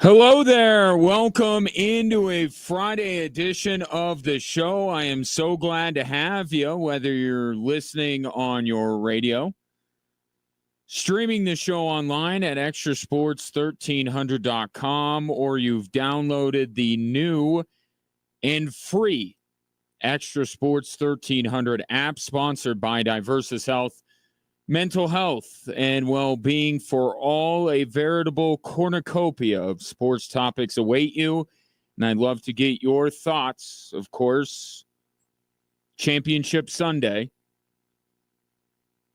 Hello there. Welcome into a Friday edition of the show. I am so glad to have you, whether you're listening on your radio, streaming the show online at extrasports1300.com, or you've downloaded the new and free Extra Sports 1300 app, sponsored by Diversus Health. Mental health and well-being for all, a veritable cornucopia of sports topics await you. And I'd love to get your thoughts, of course. Championship Sunday.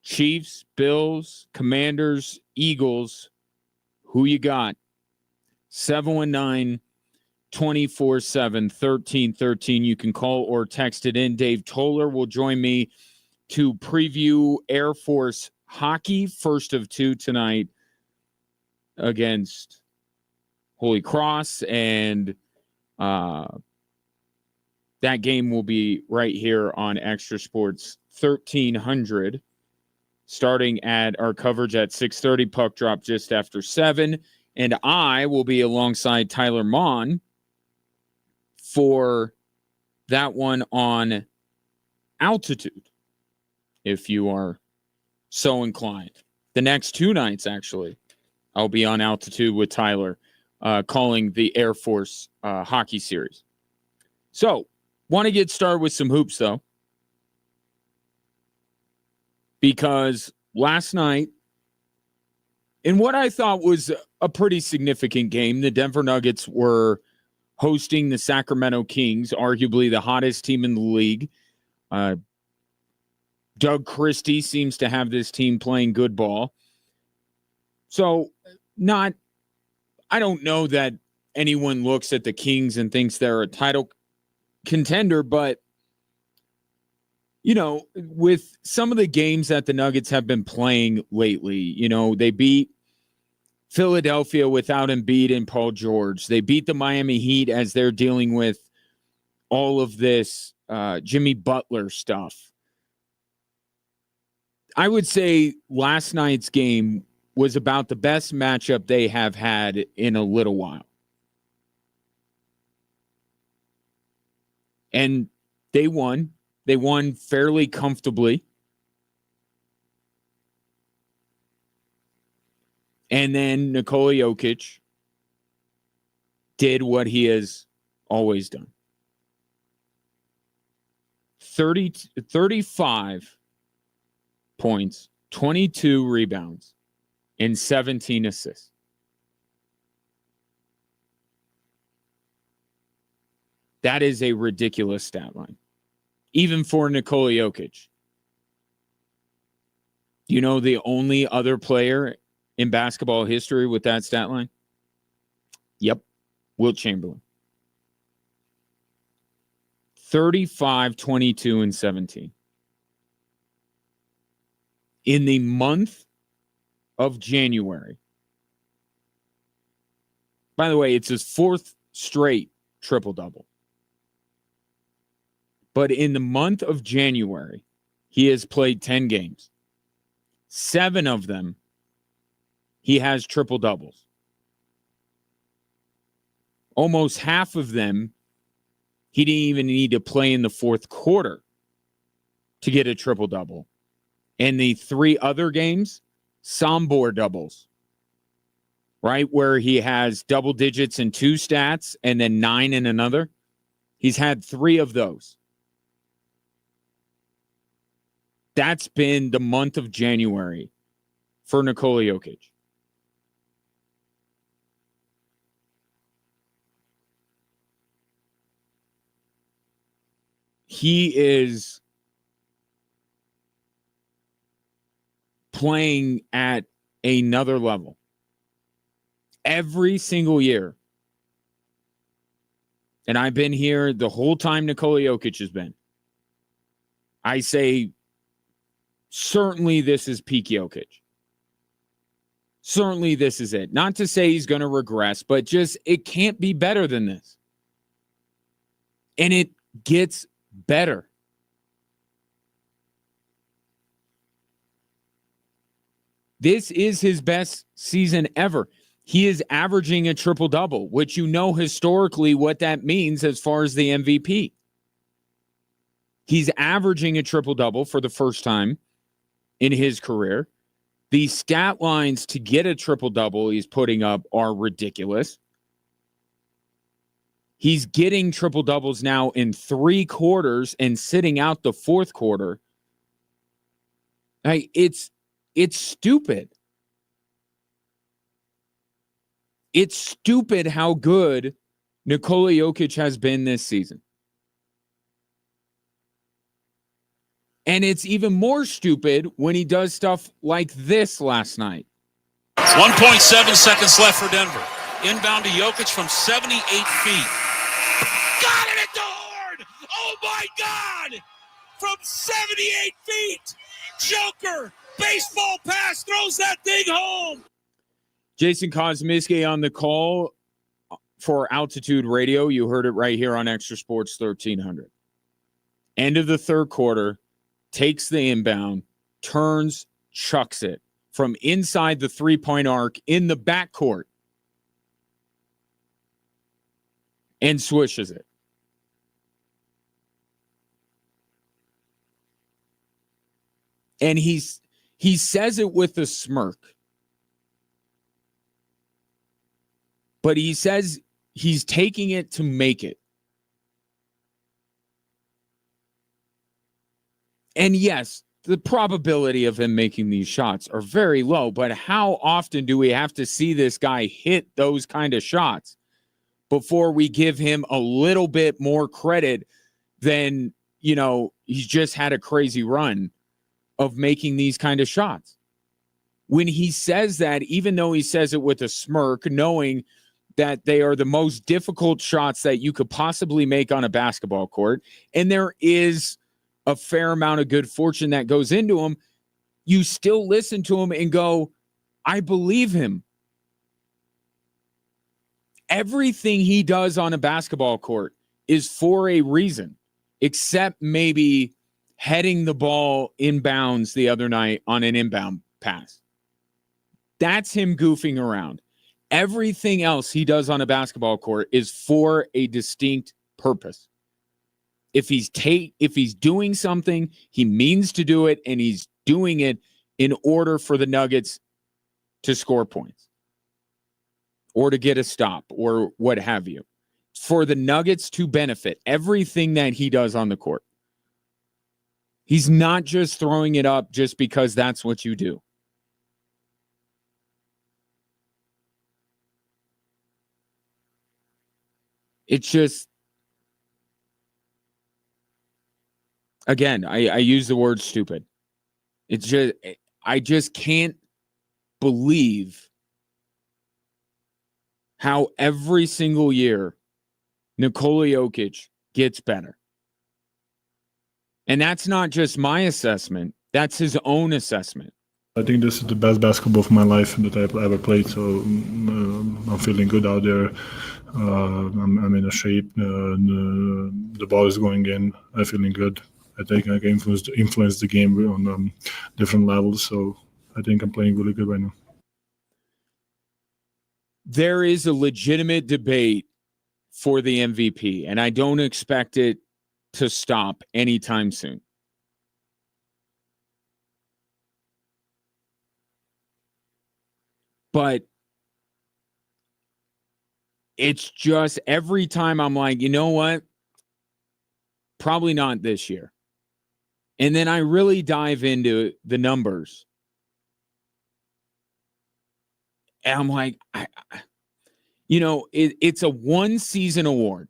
Chiefs, Bills, Commanders, Eagles. Who you got? 719-247-1313. You can call or text it in. Dave Toller will join me to preview Air Force hockey, first of two tonight against Holy Cross, and that game will be right here on Extra Sports 1300, starting at our coverage at 6:30, puck drop just after 7, and I will be alongside Tyler Mon for that one on altitude, if you are so inclined. The next two nights, actually, I'll be on altitude with Tyler, calling the Air Force hockey series. So, want to get started with some hoops, though, because last night, in what I thought was a pretty significant game, the Denver Nuggets were hosting the Sacramento Kings, arguably the hottest team in the league. Doug Christie seems to have this team playing good ball. So, I don't know that anyone looks at the Kings and thinks they're a title contender, but, with some of the games that the Nuggets have been playing lately, they beat Philadelphia without Embiid and Paul George. They beat the Miami Heat as they're dealing with all of this Jimmy Butler stuff. I would say last night's game was about the best matchup they have had in a little while. And they won. They won fairly comfortably. And then Nikola Jokic did what he has always done. 35 points, 22 rebounds, and 17 assists. That is a ridiculous stat line, even for Nikola Jokic. You know the only other player in basketball history with that stat line? Yep, Wilt Chamberlain. 35, 22, and 17. In the month of January. By the way, it's his fourth straight triple-double. But in the month of January, he has played 10 games. 7 of them, he has triple-doubles. Almost half of them, he didn't even need to play in the fourth quarter to get a triple-double. And the 3 other games, Sombor doubles, right? Where he has double digits in 2 stats and then 9 in another. He's had 3 of those. That's been the month of January for Nikola Jokic. He is playing at another level. Every single year. And I've been here the whole time Nikola Jokic has been. I say, certainly this is peak Jokic. Certainly this is it. Not to say he's going to regress, but just it can't be better than this. And it gets better. This is his best season ever. he is averaging a triple-double, which you know historically what that means as far as the MVP. He's averaging a triple-double for the first time in his career. The stat lines to get a triple-double he's putting up are ridiculous. He's getting triple-doubles now in 3 quarters and sitting out the fourth quarter. It's stupid. It's stupid how good Nikola Jokic has been this season. And it's even more stupid when he does stuff like this last night. 1.7 seconds left for Denver. Inbound to Jokic from 78 feet. Got it at the horn! Oh my God! From 78 feet! Joker! Baseball pass throws that thing home! Jason Kosmiski on the call for Altitude Radio. You heard it right here on Extra Sports 1300. End of the third quarter, takes the inbound, turns, chucks it from inside the three-point arc in the backcourt, and swishes it. And he says it with a smirk. But he says he's taking it to make it. And yes, the probability of him making these shots are very low, but how often do we have to see this guy hit those kind of shots before we give him a little bit more credit than, he's just had a crazy run of making these kind of shots? When he says that, even though he says it with a smirk, knowing that they are the most difficult shots that you could possibly make on a basketball court, and there is a fair amount of good fortune that goes into him, you still listen to him and go, I believe him. Everything he does on a basketball court is for a reason, except maybe heading the ball inbounds the other night on an inbound pass. That's him goofing around. Everything else he does on a basketball court is for a distinct purpose. If he's doing something, he means to do it, and he's doing it in order for the Nuggets to score points or to get a stop or what have you. For the Nuggets to benefit, everything that he does on the court. He's not just throwing it up just because that's what you do. It's just, again, I use the word stupid. It's just, I just can't believe how every single year Nikola Jokic gets better. And that's not just my assessment. That's his own assessment. I think this is the best basketball of my life that I've ever played. So I'm feeling good out there. I'm in a shape. The ball is going in. I'm feeling good. I think I can influence the game on different levels. So I think I'm playing really good right now. There is a legitimate debate for the MVP, and I don't expect it to stop anytime soon. But it's just every time I'm like, you know what? Probably not this year. And then I really dive into the numbers. And I'm like, it's a one-season award,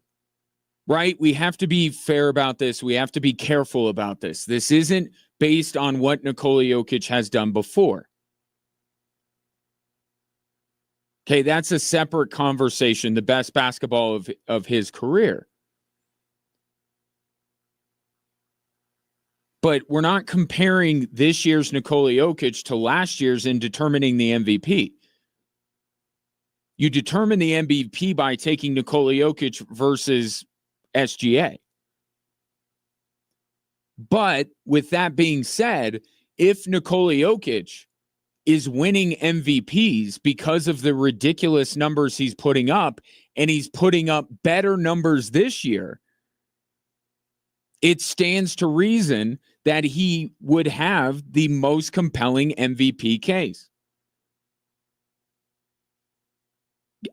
right? We have to be fair about this. We have to be careful about this. This isn't based on what Nikola Jokic has done before. Okay, that's a separate conversation, the best basketball of his career. But we're not comparing this year's Nikola Jokic to last year's in determining the MVP. You determine the MVP by taking Nikola Jokic versus SGA. But with that being said, if Nikola Jokic is winning MVPs because of the ridiculous numbers he's putting up, and he's putting up better numbers this year, it stands to reason that he would have the most compelling MVP case.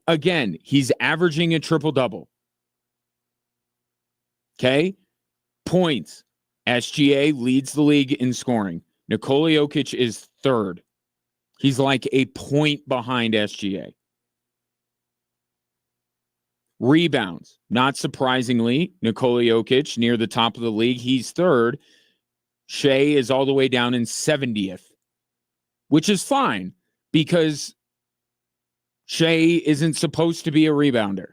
Again, he's averaging a triple-double. Okay? Points. SGA leads the league in scoring. Nikola Jokic is third. He's like a point behind SGA. Rebounds. Not surprisingly, Nikola Jokic near the top of the league. He's third. Shea is all the way down in 70th, which is fine because Shea isn't supposed to be a rebounder.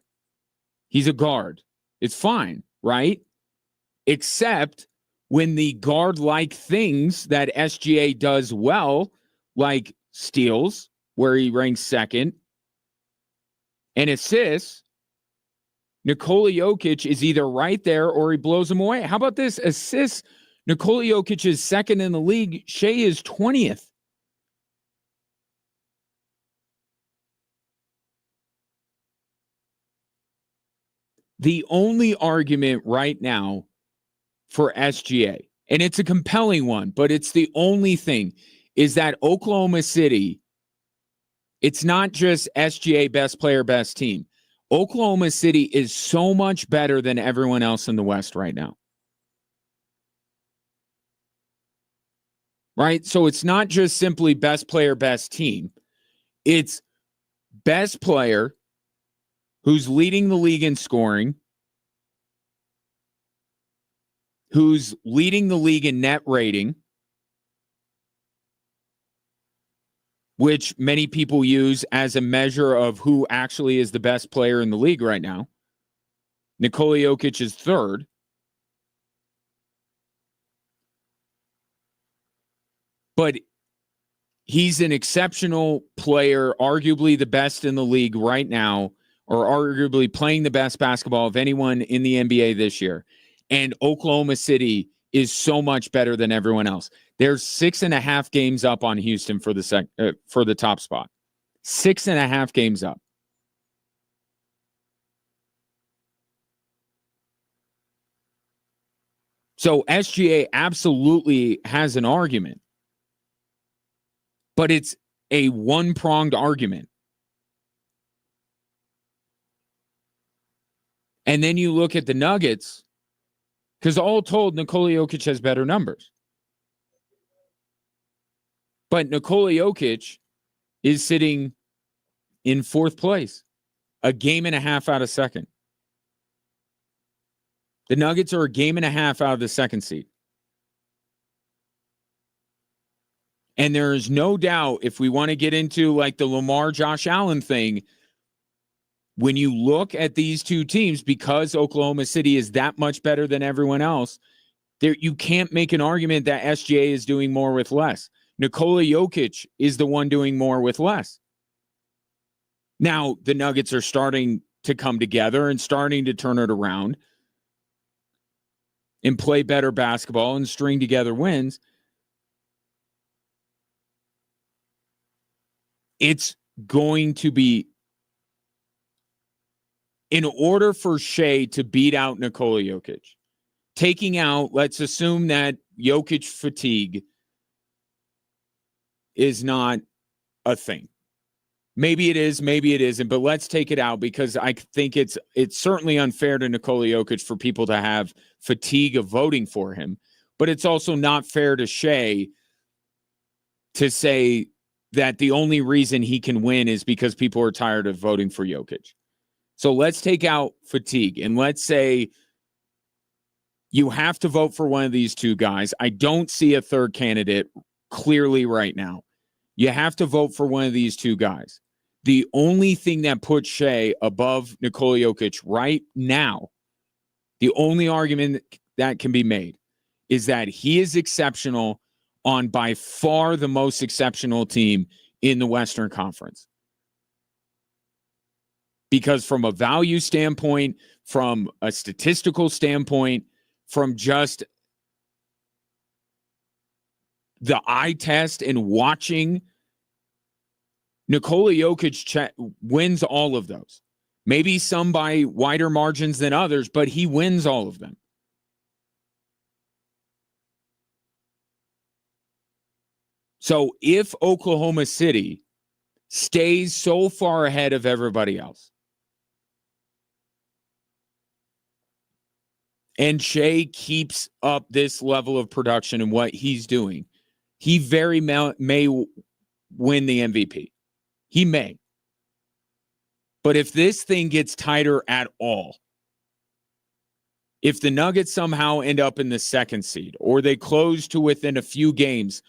He's a guard. It's fine, right? Except when the guard-like things that SGA does well, like steals, where he ranks second, and assists, Nikola Jokic is either right there or he blows them away. How about this? Assists, Nikola Jokic is second in the league. Shea is 20th. The only argument right now for SGA, and it's a compelling one, but it's the only thing, is that Oklahoma City, it's not just SGA best player, best team. Oklahoma City is so much better than everyone else in the West right now. Right? So it's not just simply best player, best team. It's best player who's leading the league in scoring, who's leading the league in net rating, which many people use as a measure of who actually is the best player in the league right now. Nikola Jokic is third. But he's an exceptional player, arguably the best in the league right now, or arguably playing the best basketball of anyone in the NBA this year. And Oklahoma City is so much better than everyone else. There's 6.5 games up on Houston for the top spot. 6.5 games up. So SGA absolutely has an argument, but it's a one-pronged argument. And then you look at the Nuggets, because all told, Nikola Jokic has better numbers. But Nikola Jokic is sitting in fourth place, a game and a half out of second. The Nuggets are a game and a half out of the second seed. And there is no doubt, if we want to get into like the Lamar, Josh Allen thing, when you look at these two teams, because Oklahoma City is that much better than everyone else, there you can't make an argument that SGA is doing more with less. Nikola Jokic is the one doing more with less. Now, the Nuggets are starting to come together and starting to turn it around and play better basketball and string together wins. It's going to be, in order for Shea to beat out Nikola Jokic, taking out, let's assume that Jokic fatigue is not a thing. Maybe it is, maybe it isn't, but let's take it out because I think it's certainly unfair to Nikola Jokic for people to have fatigue of voting for him, but it's also not fair to Shea to say that the only reason he can win is because people are tired of voting for Jokic. So let's take out fatigue and let's say you have to vote for one of these two guys. I don't see a third candidate clearly right now. You have to vote for one of these two guys. The only thing that puts Shea above Nikola Jokic right now, the only argument that can be made is that he is exceptional on by far the most exceptional team in the Western Conference. Because from a value standpoint, from a statistical standpoint, from just the eye test and watching Nikola Jokic wins all of those. Maybe some by wider margins than others, but he wins all of them. So if Oklahoma City stays so far ahead of everybody else, and Shea keeps up this level of production and what he's doing, he very may win the MVP. He may. But if this thing gets tighter at all, if the Nuggets somehow end up in the second seed or they close to within a few games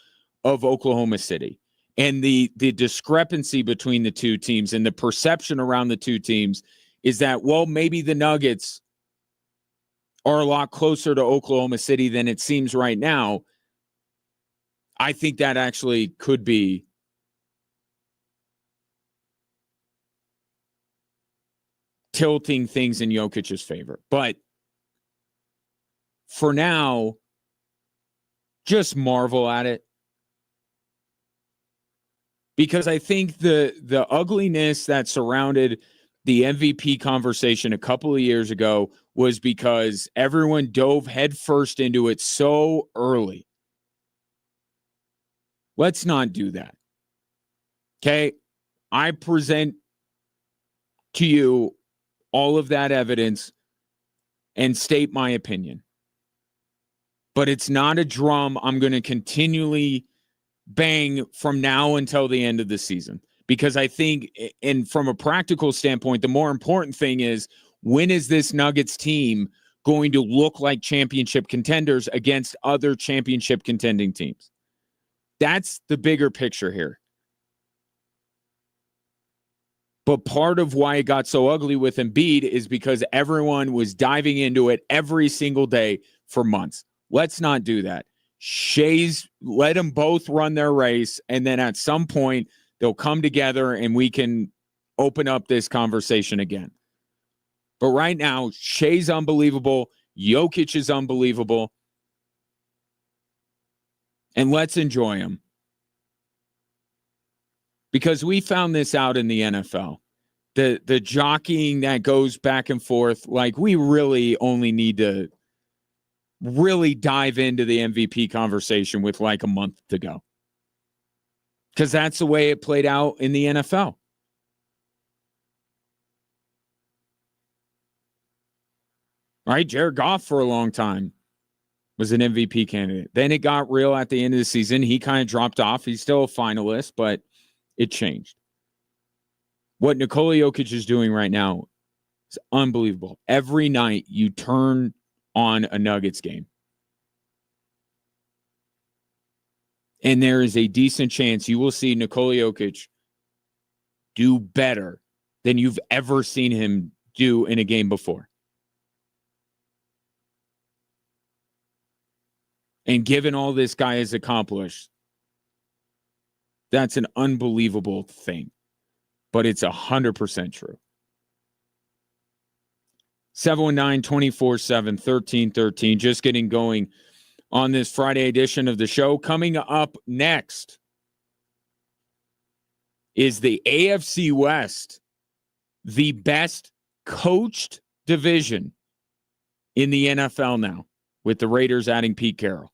of Oklahoma City, and the discrepancy between the two teams and the perception around the two teams is that, well, maybe the Nuggets are a lot closer to Oklahoma City than it seems right now, I think that actually could be tilting things in Jokic's favor. But for now, just marvel at it. Because I think the ugliness that surrounded the MVP conversation a couple of years ago was because everyone dove headfirst into it so early. Let's not do that. Okay? I present to you all of that evidence and state my opinion. But it's not a drum I'm going to continually bang from now until the end of the season. Because I think, and from a practical standpoint, the more important thing is, when is this Nuggets team going to look like championship contenders against other championship contending teams? That's the bigger picture here. But part of why it got so ugly with Embiid is because everyone was diving into it every single day for months. Let's not do that. Let them both run their race, and then at some point they'll come together and we can open up this conversation again. But right now, Shea's unbelievable. Jokic is unbelievable. And let's enjoy him. Because we found this out in the NFL. The jockeying that goes back and forth, like, we really only need to really dive into the MVP conversation with like a month to go. Because that's the way it played out in the NFL. Right? Jared Goff for a long time was an MVP candidate. Then it got real at the end of the season. He kind of dropped off. He's still a finalist, but it changed. What Nikola Jokic is doing right now is unbelievable. Every night you turn on a Nuggets game, and there is a decent chance you will see Nikola Jokic do better than you've ever seen him do in a game before. And given all this guy has accomplished, that's an unbelievable thing. But it's 100% true. 719-247-1313. Just getting going on this Friday edition of the show. Coming up next is the AFC West, the best coached division in the NFL now, with the Raiders adding Pete Carroll.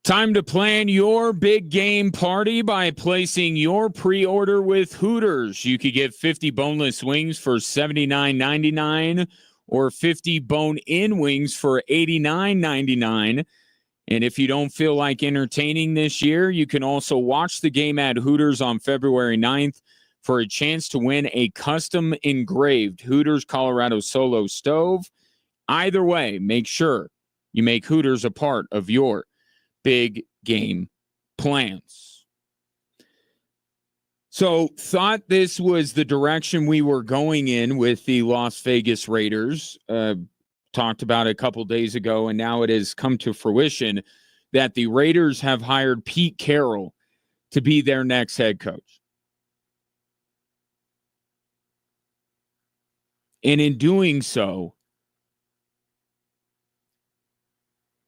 Time to plan your big game party by placing your pre-order with Hooters. You could get 50 boneless wings for $79.99 or 50 bone-in wings for $89.99. And if you don't feel like entertaining this year, you can also watch the game at Hooters on February 9th for a chance to win a custom engraved Hooters Colorado Solo stove. Either way, make sure you make Hooters a part of your big game plans. So, thought this was the direction we were going in with the Las Vegas Raiders. Talked about it a couple days ago, and now it has come to fruition that the Raiders have hired Pete Carroll to be their next head coach. And in doing so,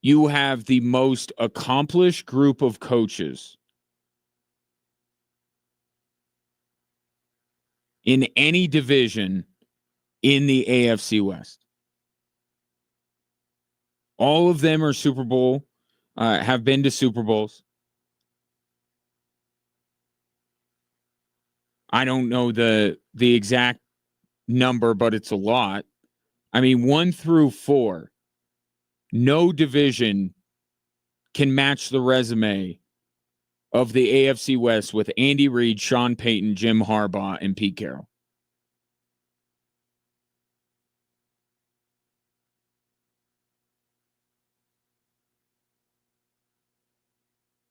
you have the most accomplished group of coaches in any division in the AFC West. All of them are Super Bowl, have been to Super Bowls. I don't know the exact number, but it's a lot. I mean, 1 through 4. No division can match the resume of the AFC West with Andy Reid, Sean Payton, Jim Harbaugh, and Pete Carroll.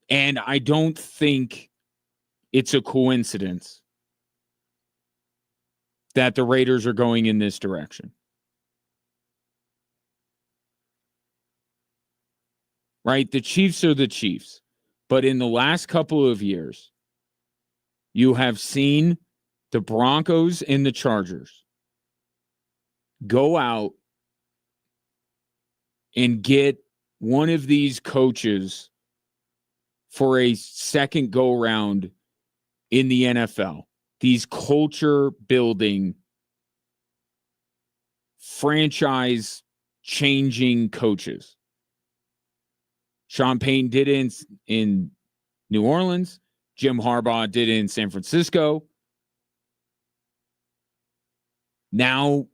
And I don't think it's a coincidence that the Raiders are going in this direction. Right? The Chiefs are the Chiefs. But in the last couple of years, you have seen the Broncos and the Chargers go out and get one of these coaches for a second go-round in the NFL. These culture-building, franchise-changing coaches. Sean Payton did it in New Orleans. Jim Harbaugh did it in San Francisco. Now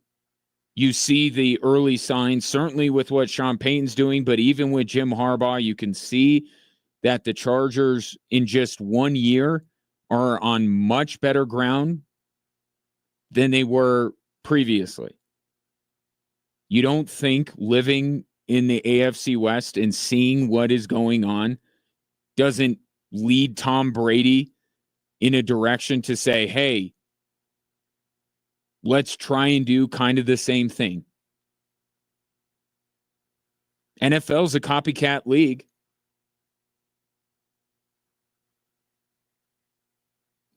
you see the early signs, certainly with what Sean Payton's doing, but even with Jim Harbaugh, you can see that the Chargers in just 1 year are on much better ground than they were previously. You don't think living in the AFC West and seeing what is going on doesn't lead Tom Brady in a direction to say, hey, let's try and do kind of the same thing. NFL's a copycat league.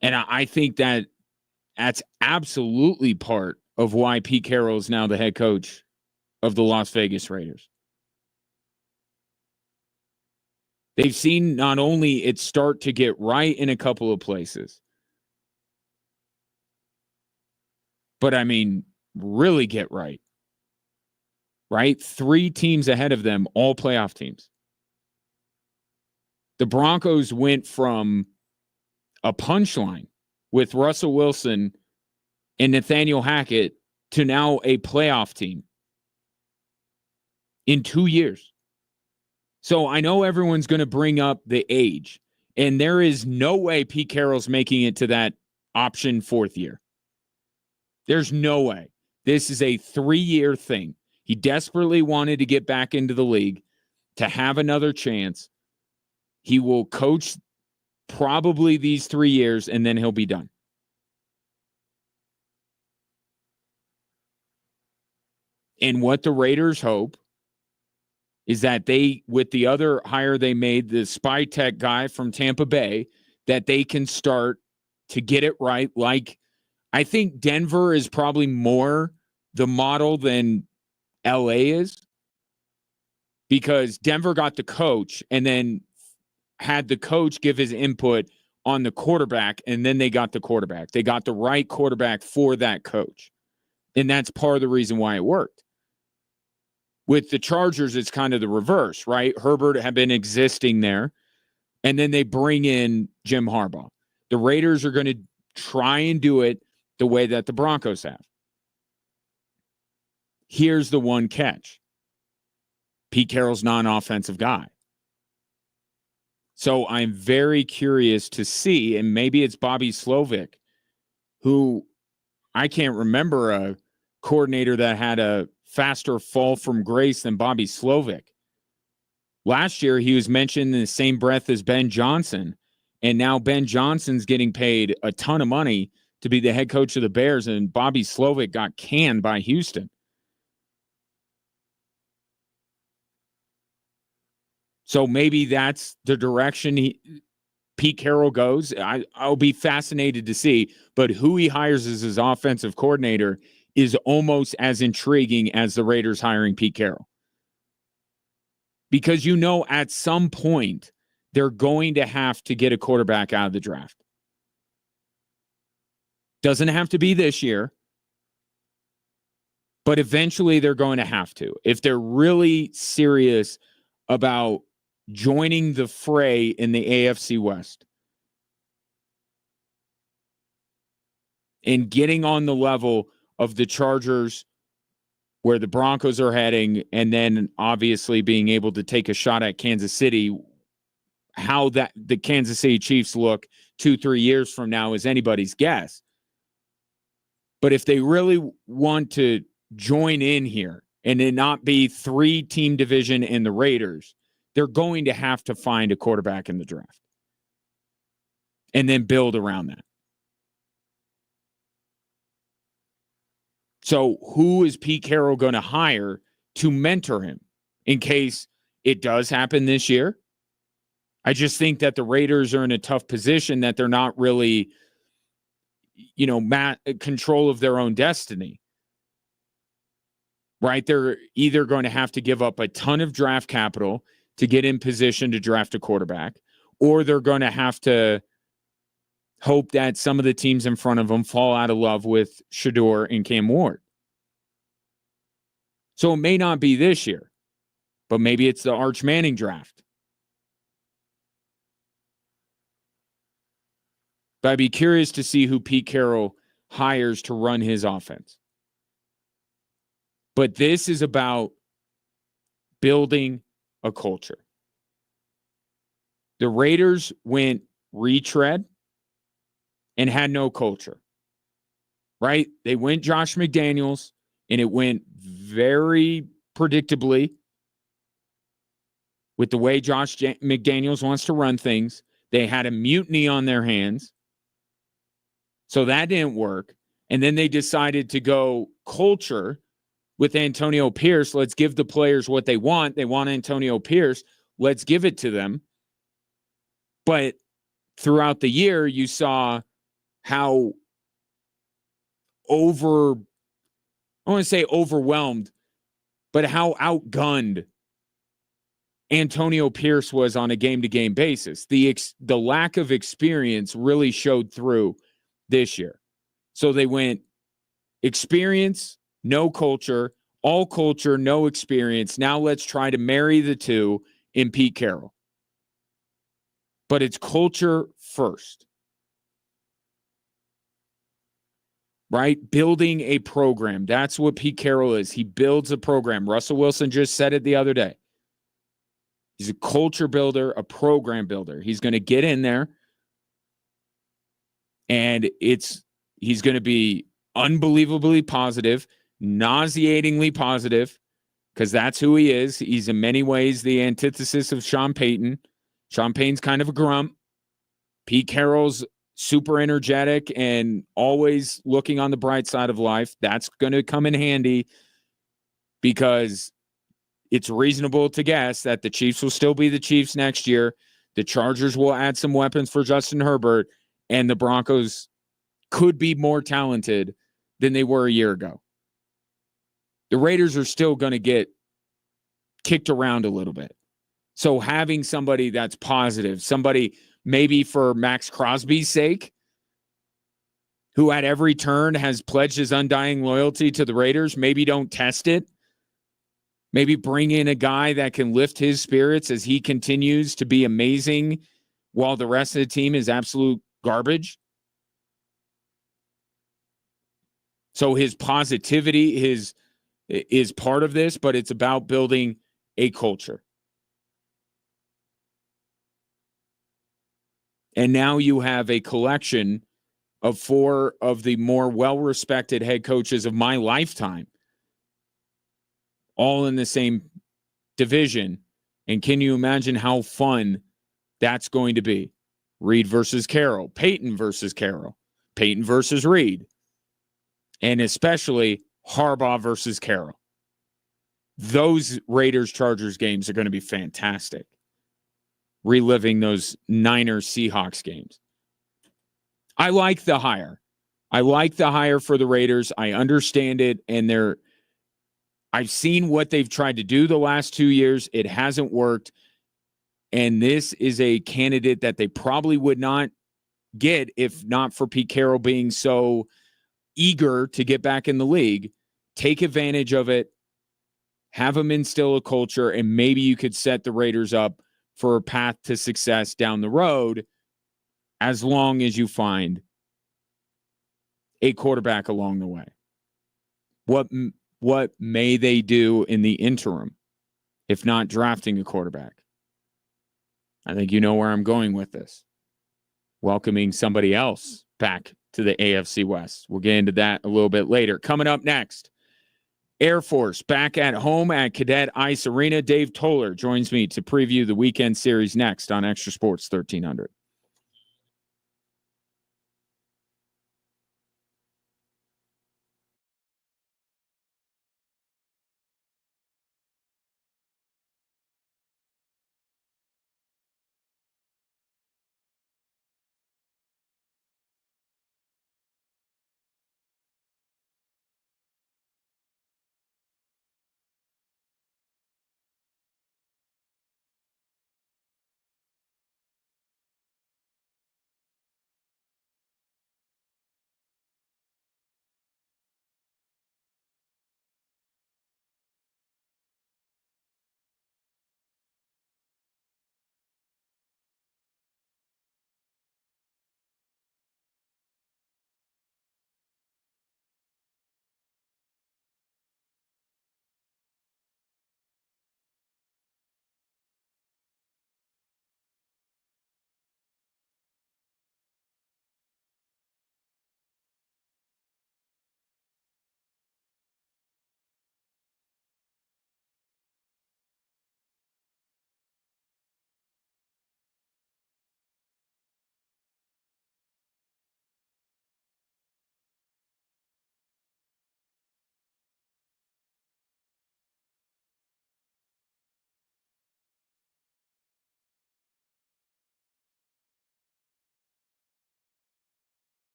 And I think that that's absolutely part of why Pete Carroll is now the head coach of the Las Vegas Raiders. They've seen not only it start to get right in a couple of places, but I mean, really get right. Right? 3 teams ahead of them, all playoff teams. The Broncos went from a punchline with Russell Wilson and Nathaniel Hackett to now a playoff team in 2 years. So I know everyone's going to bring up the age, and there is no way Pete Carroll's making it to that option 4th year. There's no way. This is a 3-year thing. He desperately wanted to get back into the league to have another chance. He will coach probably these 3 years, and then he'll be done. And what the Raiders hope is that they, with the other hire they made, the spy tech guy from Tampa Bay, that they can start to get it right. Like, I think Denver is probably more the model than LA is, because Denver got the coach and then had the coach give his input on the quarterback, and then they got the quarterback. They got the right quarterback for that coach. And that's part of the reason why it worked. With the Chargers, it's kind of the reverse, right? Herbert had been existing there, and then they bring in Jim Harbaugh. The Raiders are going to try and do it the way that the Broncos have. Here's the one catch. Pete Carroll's not an offensive guy. So I'm very curious to see, and maybe it's Bobby Slovic, who I can't remember a coordinator that had a faster fall from grace than Bobby Slovic. Last year, he was mentioned in the same breath as Ben Johnson, and now Ben Johnson's getting paid a ton of money to be the head coach of the Bears, and Bobby Slovic got canned by Houston. So maybe that's the direction Pete Carroll goes. I'll be fascinated to see, but who he hires as his offensive coordinator is almost as intriguing as the Raiders hiring Pete Carroll. Because at some point, they're going to have to get a quarterback out of the draft. Doesn't have to be this year, but eventually they're going to have to. If they're really serious about joining the fray in the AFC West and getting on the level of the Chargers, where the Broncos are heading, and then obviously being able to take a shot at Kansas City. How the Kansas City Chiefs look 2-3 years from now is anybody's guess. But if they really want to join in here and it not be 3-team division and the Raiders, they're going to have to find a quarterback in the draft and then build around that. So who is Pete Carroll going to hire to mentor him in case it does happen this year? I just think that the Raiders are in a tough position that they're not really, control of their own destiny. Right? They're either going to have to give up a ton of draft capital to get in position to draft a quarterback, or they're going to have to hope that some of the teams in front of them fall out of love with Shedeur and Cam Ward. So it may not be this year, but maybe it's the Arch Manning draft. But I'd be curious to see who Pete Carroll hires to run his offense. But this is about building a culture. The Raiders went retread and had no culture, right? They went Josh McDaniels, and it went very predictably with the way Josh McDaniels wants to run things. They had a mutiny on their hands, so that didn't work. And then they decided to go culture with Antonio Pierce. Let's give the players what they want. They want Antonio Pierce. Let's give it to them. But throughout the year, you saw how I want to say overwhelmed, but how outgunned Antonio Pierce was on a game-to-game basis. The lack of experience really showed through this year. So they went experience, no culture, all culture, no experience. Now let's try to marry the two in Pete Carroll. But it's culture first. Right? Building a program. That's what Pete Carroll is. He builds a program. Russell Wilson just said it the other day. He's a culture builder, a program builder. He's going to get in there, and he's going to be unbelievably positive, nauseatingly positive, because that's who he is. He's in many ways the antithesis of Sean Payton. Sean Payton's kind of a grump. Pete Carroll's super energetic and always looking on the bright side of life. That's going to come in handy because it's reasonable to guess that the Chiefs will still be the Chiefs next year. The Chargers will add some weapons for Justin Herbert, and the Broncos could be more talented than they were a year ago. The Raiders are still going to get kicked around a little bit. So having somebody that's positive, somebody maybe for Max Crosby's sake, who at every turn has pledged his undying loyalty to the Raiders, maybe don't test it. Maybe bring in a guy that can lift his spirits as he continues to be amazing while the rest of the team is absolute garbage. So his positivity is part of this, but it's about building a culture. And now you have a collection of 4 of the more well-respected head coaches of my lifetime, all in the same division. And can you imagine how fun that's going to be? Reed versus Carroll, Peyton versus Carroll, Peyton versus Reed, and especially Harbaugh versus Carroll. Those Raiders-Chargers games are going to be fantastic. Reliving those Niners-Seahawks games. I like the hire. I like the hire for the Raiders. I understand it, and I've seen what they've tried to do the last 2 years. It hasn't worked, and this is a candidate that they probably would not get if not for Pete Carroll being so eager to get back in the league. Take advantage of it. Have them instill a culture, and maybe you could set the Raiders up for a path to success down the road as long as you find a quarterback along the way. What may they do in the interim, if not drafting a quarterback? I think you know where I'm going with this. Welcoming somebody else back to the AFC West. We'll get into that a little bit later. Coming up next, Air Force back at home at Cadet Ice Arena. Dave Toller joins me to preview the weekend series next on Extra Sports 1300.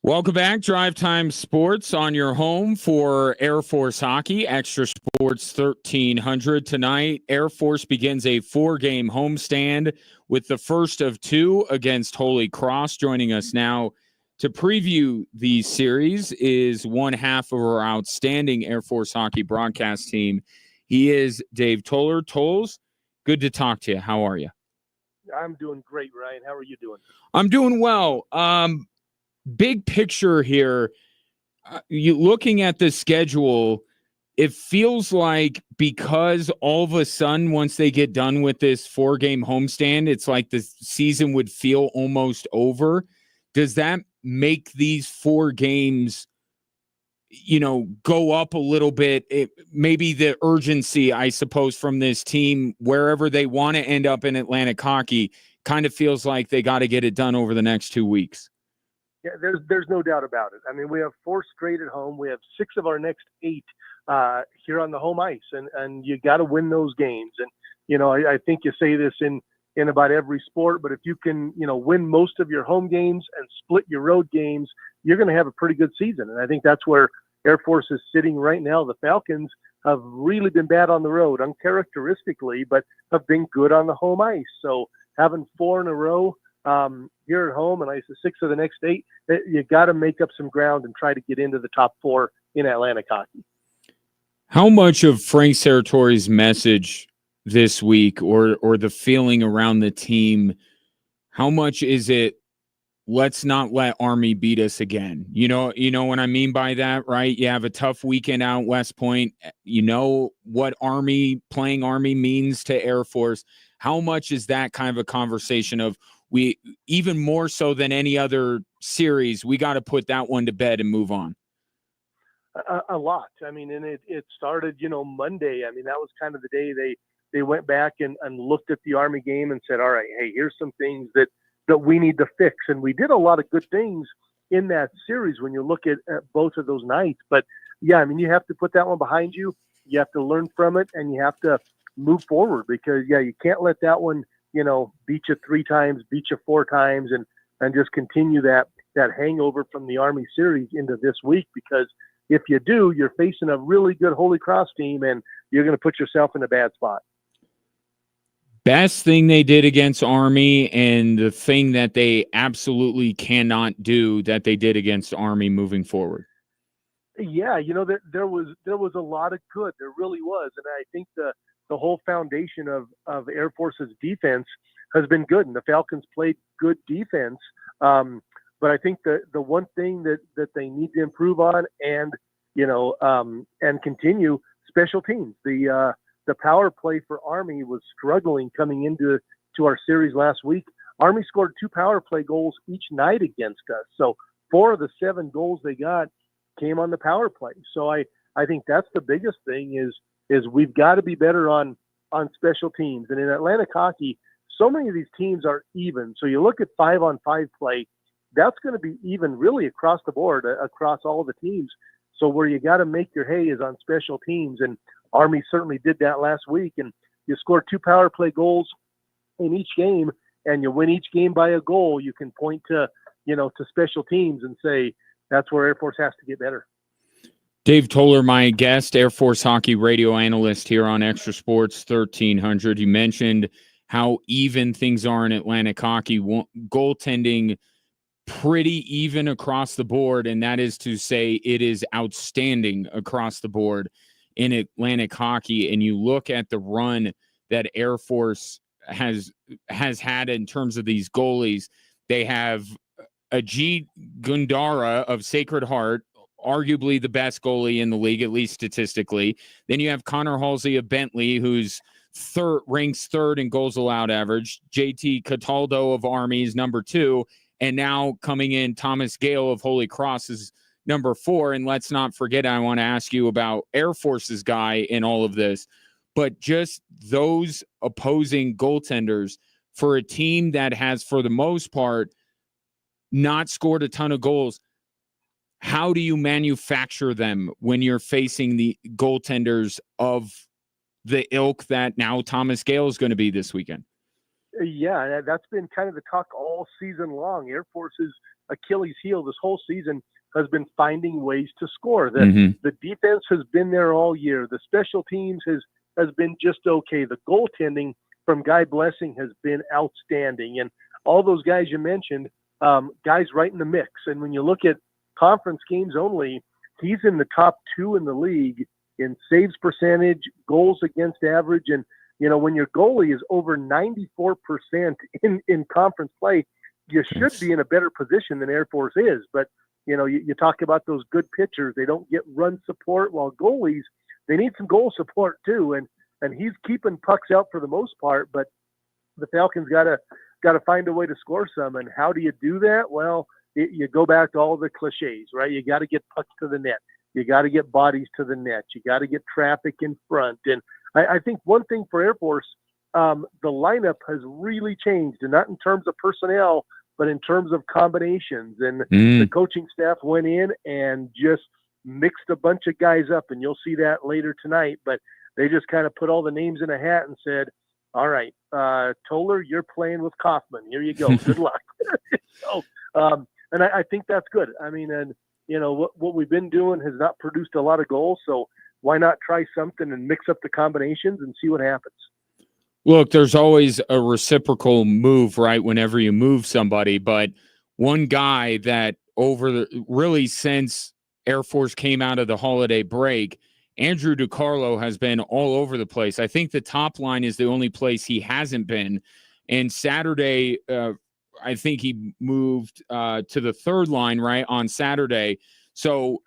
Welcome back, Drive Time Sports, on your home for Air Force hockey, Extra Sports 1300. Tonight, Air Force begins a 4-game homestand with the first of 2 against Holy Cross. Joining us now to preview the series is one half of our outstanding Air Force hockey broadcast team. He is Dave Toller. Tolles, good to talk to you. How are you? I'm doing great, Ryan. How are you doing? I'm doing well. Big picture here, you looking at the schedule, it feels like because all of a sudden, once they get done with this 4-game homestand, it's like the season would feel almost over. Does that make these 4 games, go up a little bit? Maybe the urgency, I suppose, from this team, wherever they want to end up in Atlantic hockey, kind of feels like they got to get it done over the next 2 weeks. Yeah, there's no doubt about it. I mean, we have 4 straight at home. We have 6 of our next 8 here on the home ice, and you got to win those games. And I think you say this in about every sport, but if you can win most of your home games and split your road games, you're going to have a pretty good season. And I think that's where Air Force is sitting right now. The Falcons have really been bad on the road, uncharacteristically, but have been good on the home ice. So having 4 in a row here at home, and I said 6 of the next 8, you got to make up some ground and try to get into the top 4 in Atlantic hockey. How much of Frank Serratori's message this week, or the feeling around the team, how much is it, let's not let Army beat us again? You know what I mean by that, right? You have a tough weekend out West Point. You know what playing Army means to Air Force. How much is that kind of a conversation of, we, even more so than any other series, we got to put that one to bed and move on? A lot. I mean, and it started, Monday. I mean, that was kind of the day they went back and looked at the Army game and said, all right, hey, here's some things that we need to fix. And we did a lot of good things in that series when you look at both of those nights. But yeah, I mean, you have to put that one behind you. You have to learn from it, and you have to move forward, because you can't let that one beat you 3 times, beat you 4 times, and just continue that hangover from the Army series into this week. Because if you do, you're facing a really good Holy Cross team, and you're going to put yourself in a bad spot. Best thing they did against Army, and the thing that they absolutely cannot do that they did against Army moving forward. Yeah, there was a lot of good. There really was. And I think the whole foundation of Air Force's defense has been good, and the Falcons played good defense. But I think the one thing that they need to improve on and continue, special teams. The power play for Army was struggling coming into our series last week. Army scored 2 power play goals each night against us. So 4 of the 7 goals they got came on the power play. So I think that's the biggest thing is we've got to be better on special teams. And in Atlantic hockey, so many of these teams are even. So you look at 5-on-5 play, that's going to be even really across the board, across all the teams. So where you got to make your hay is on special teams. And Army certainly did that last week. And you score 2 power play goals in each game, and you win each game by a goal. You can point to special teams and say, that's where Air Force has to get better. Dave Toller, my guest, Air Force hockey radio analyst here on Extra Sports 1300. You mentioned how even things are in Atlantic hockey. Goaltending pretty even across the board, and that is to say it is outstanding across the board in Atlantic hockey. And you look at the run that Air Force has had in terms of these goalies. They have Ajit Gundara of Sacred Heart, arguably the best goalie in the league, at least statistically. Then you have Connor Halsey of Bentley, who's ranks third in goals allowed average. JT Cataldo of Army is number 2. And now coming in, Thomas Gale of Holy Cross is number 4. And let's not forget, I want to ask you about Air Force's guy in all of this. But just those opposing goaltenders for a team that has, for the most part, not scored a ton of goals, how do you manufacture them when you're facing the goaltenders of the ilk that now Thomas Gale is going to be this weekend? Yeah, that's been kind of the talk all season long. Air Force's Achilles heel this whole season has been finding ways to score. The defense has been there all year. The special teams has been just okay. The goaltending from Guy Blessing has been outstanding. And all those guys you mentioned, guys right in the mix. And when you look at conference games only, he's in the top 2 in the league in saves percentage, goals against average. And, when your goalie is over 94% in conference play, you should be in a better position than Air Force is. But, you talk about those good pitchers. They don't get run support, while goalies, they need some goal support too. And he's keeping pucks out for the most part, but the Falcons got to find a way to score some. And how do you do that? Well, you go back to all the cliches, right? You got to get pucks to the net. You got to get bodies to the net. You got to get traffic in front. And I think one thing for Air Force, the lineup has really changed, and not in terms of personnel, but in terms of combinations. And the coaching staff went in and just mixed a bunch of guys up, and you'll see that later tonight. But they just kind of put all the names in a hat and said, all right, Toller, you're playing with Kaufman. Here you go. Good luck. So, and I think that's good. I mean, and what we've been doing has not produced a lot of goals, so why not try something and mix up the combinations and see what happens? Look, there's always a reciprocal move, right, whenever you move somebody. But one guy that really since Air Force came out of the holiday break, Andrew DiCarlo has been all over the place. I think the top line is the only place he hasn't been. And Saturday, I think he moved to the third line, right, on Saturday. So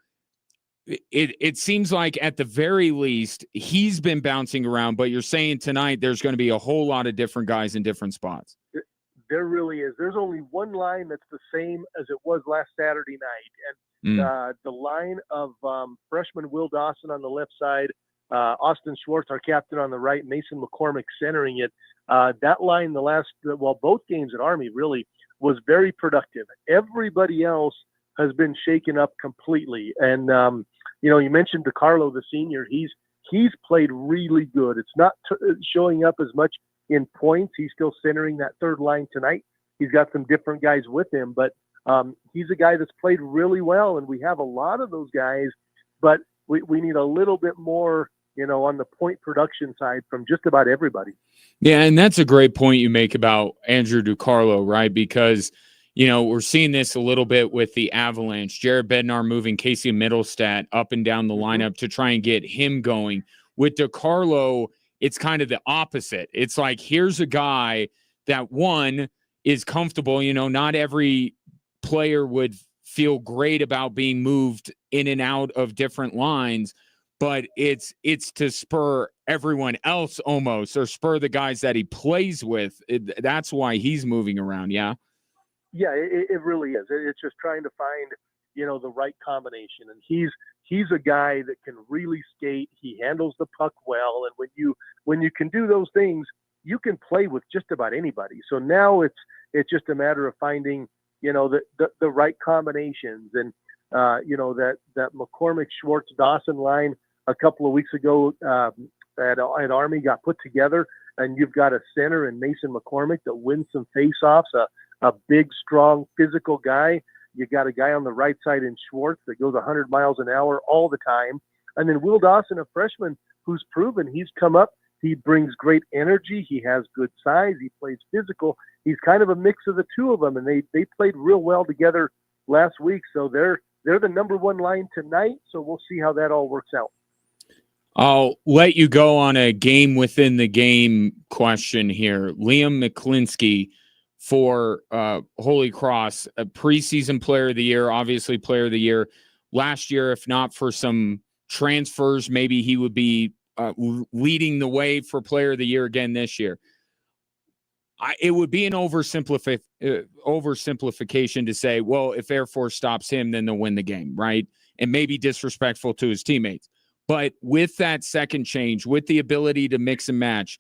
it seems like at the very least he's been bouncing around, but you're saying tonight there's going to be a whole lot of different guys in different spots. There really is. There's only one line that's the same as it was last Saturday night. And the line of freshman Will Dawson on the left side, Austin Schwartz, our captain, on the right, Mason McCormick centering it. That line both games at Army really was very productive. Everybody else has been shaken up completely. And, you mentioned DiCarlo, the senior. He's played really good. It's not showing up as much in points. He's still centering that third line tonight. He's got some different guys with him, but he's a guy that's played really well, and we have a lot of those guys, but we need a little bit more, on the point production side from just about everybody. Yeah, and that's a great point you make about Andrew DiCarlo, right? Because we're seeing this a little bit with the Avalanche. Jared Bednar moving Casey Middlestat up and down the lineup to try and get him going. With DiCarlo, it's kind of the opposite. It's like, here's a guy that, one, is comfortable. Not every player would feel great about being moved in and out of different lines, but it's to spur everyone else almost, or spur the guys that he plays with. That's why he's moving around, yeah? Yeah, it really is. It's just trying to find, the right combination. And he's a guy that can really skate. He handles the puck well. And when you can do those things, you can play with just about anybody. So now it's just a matter of finding, the right combinations. And, that McCormick, Schwartz, Dawson line a couple of weeks ago at Army got put together, and you've got a center in Mason McCormick that wins some faceoffs, a big, strong, physical guy. You got a guy on the right side in Schwartz that goes 100 miles an hour all the time. And then Will Dawson, a freshman who's proven he's come up. He brings great energy. He has good size. He plays physical. He's kind of a mix of the two of them, and they played real well together last week. So they're the number one line tonight. So we'll see how that all works out. I'll let you go on a game within the game question here. Liam McClinsky for Holy Cross, a preseason player of the year, obviously player of the year. Last year, if not for some transfers, maybe he would be leading the way for player of the year again this year. It would be an oversimplification to say, well, if Air Force stops him, then they'll win the game, right? And maybe disrespectful to his teammates. But with that second change, with the ability to mix and match,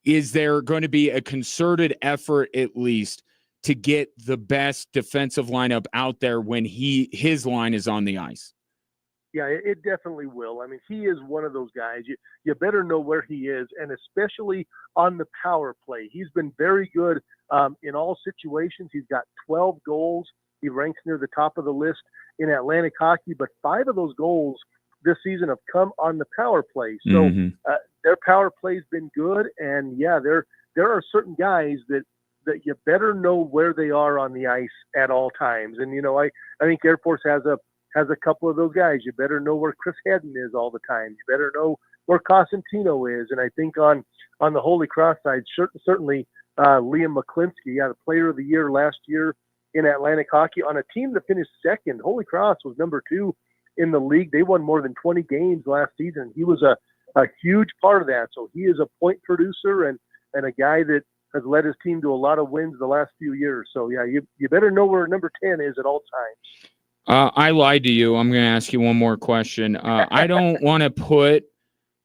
is there going to be a concerted effort at least to get the best defensive lineup out there when his line is on the ice? Yeah, it definitely will. I mean, he is one of those guys. You better know where he is, and especially on the power play. He's been very good in all situations. He's got 12 goals. He ranks near the top of the list in Atlantic hockey, but 5 of those goals this season have come on the power play. So their power play's been good, and yeah, there are certain guys that you better know where they are on the ice at all times. And I think Air Force has a couple of those guys. You better know where Chris Hedden is all the time. You better know where Cosentino is. And I think on the Holy Cross side, certainly Liam McClinsky, the player of the year last year in Atlantic hockey on a team that finished second. Holy Cross was number 2 in the league. They won more than 20 games last season. He was a huge part of that. So he is a point producer and a guy that has led his team to a lot of wins the last few years. So yeah, you better know where number 10 is at all times. I lied to you. I'm going to ask you one more question. I don't want to put,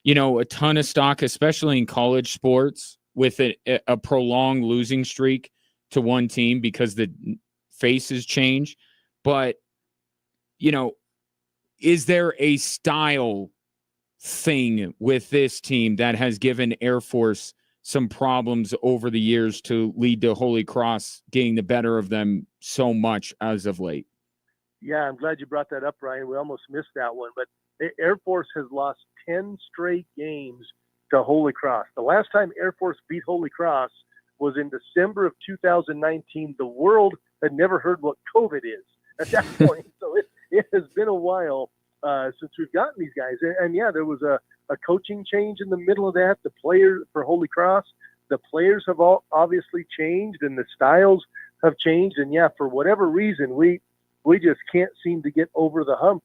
a ton of stock, especially in college sports, with a prolonged losing streak to one team because the faces change. But, is there a style thing with this team that has given Air Force some problems over the years to lead to Holy Cross getting the better of them so much as of late? Yeah, I'm glad you brought that up, Ryan. We almost missed that one. But Air Force has lost 10 straight games to Holy Cross. The last time Air Force beat Holy Cross was in December of 2019. The world had never heard what COVID is at that point. So it has been a while since we've gotten these guys. And yeah, there was a coaching change in the middle of that. The players for Holy Cross, the players have all obviously changed and the styles have changed. And yeah, for whatever reason, we just can't seem to get over the hump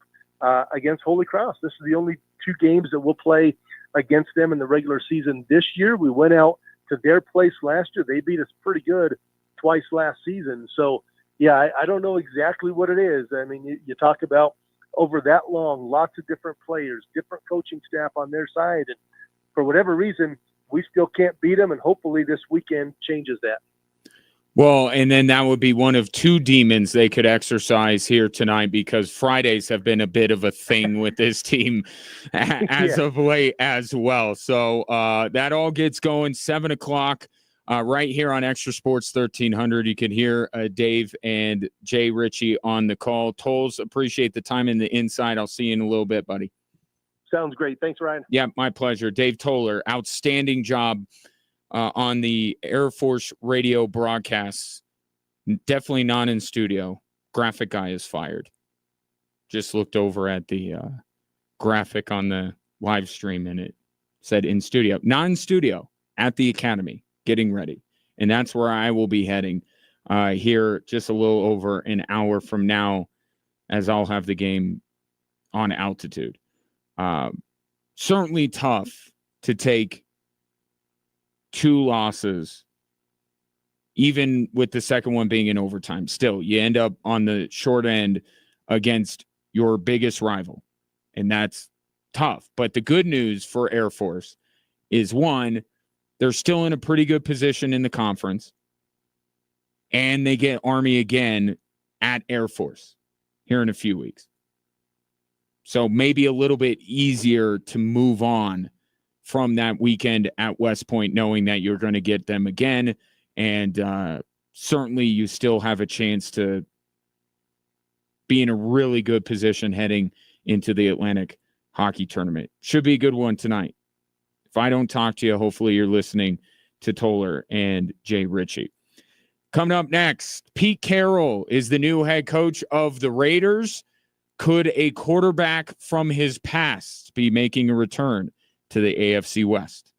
against Holy Cross. This is the only 2 games that we'll play against them in the regular season this year. We went out to their place last year. They beat us pretty good twice last season. So, yeah, I don't know exactly what it is. I mean, you talk about over that long, lots of different players, different coaching staff on their side. And for whatever reason, we still can't beat them, and hopefully this weekend changes that. Well, and then that would be one of 2 demons they could exercise here tonight, because Fridays have been a bit of a thing with this team as of late as well. So that all gets going 7 o'clock right here on Extra Sports 1300. You can hear Dave and Jay Ritchie on the call. Tolles, appreciate the time and the insight. I'll see you in a little bit, buddy. Sounds great. Thanks, Ryan. Yeah, my pleasure. Dave Toller, outstanding job on the Air Force radio broadcasts. Definitely not in studio. Graphic guy is fired. Just looked over at the graphic on the live stream and it said in studio. Not in studio, at the academy, getting ready. And that's where I will be heading here just a little over an hour from now, as I'll have the game on altitude. Certainly tough to take 2 losses, even with the second one being in overtime. Still, you end up on the short end against your biggest rival, and that's tough. But the good news for Air Force is, one, they're still in a pretty good position in the conference, and they get Army again at Air Force here in a few weeks. So maybe a little bit easier to move on from that weekend at West Point, knowing that you're going to get them again. And certainly you still have a chance to be in a really good position heading into the Atlantic Hockey Tournament. Should be a good one tonight. If I don't talk to you, hopefully you're listening to Toller and Jay Ritchie. Coming up next, Pete Carroll is the new head coach of the Raiders. Could a quarterback from his past be making a return to the AFC West?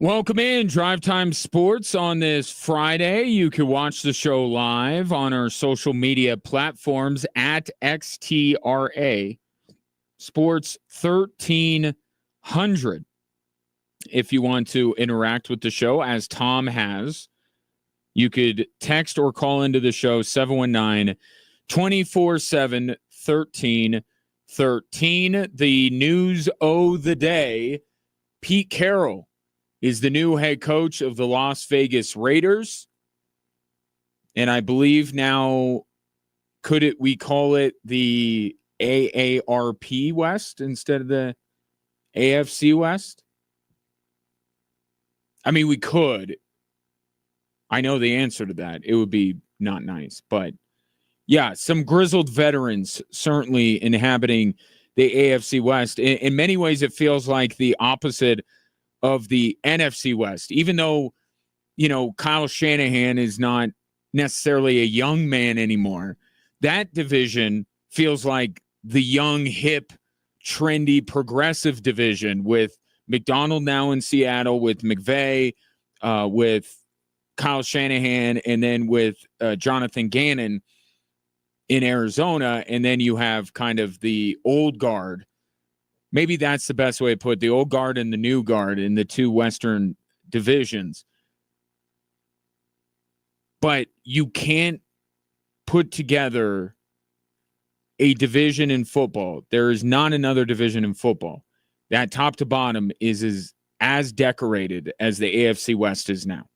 Welcome in Drive Time Sports on this Friday. You can watch the show live on our social media platforms at XTRA Sports 1300. If you want to interact with the show, as Tom has, you could text or call into the show 719-247-1313. The news of the day, Pete Carroll is the new head coach of the Las Vegas Raiders. And I believe now, we call it the AARP West instead of the AFC West? I mean, we could. I know the answer to that. It would be not nice. But yeah, some grizzled veterans certainly inhabiting the AFC West. In many ways, it feels like the opposite of the NFC West, even though, Kyle Shanahan is not necessarily a young man anymore. That division feels like the young, hip, trendy, progressive division with McDonald now in Seattle, with McVay, with Kyle Shanahan, and then with Jonathan Gannon in Arizona. And then you have kind of the old guard. Maybe that's the best way to put it, the old guard and the new guard in the two Western divisions. But you can't put together a division in football. There is not another division in football that top to bottom is as decorated as the AFC West is now.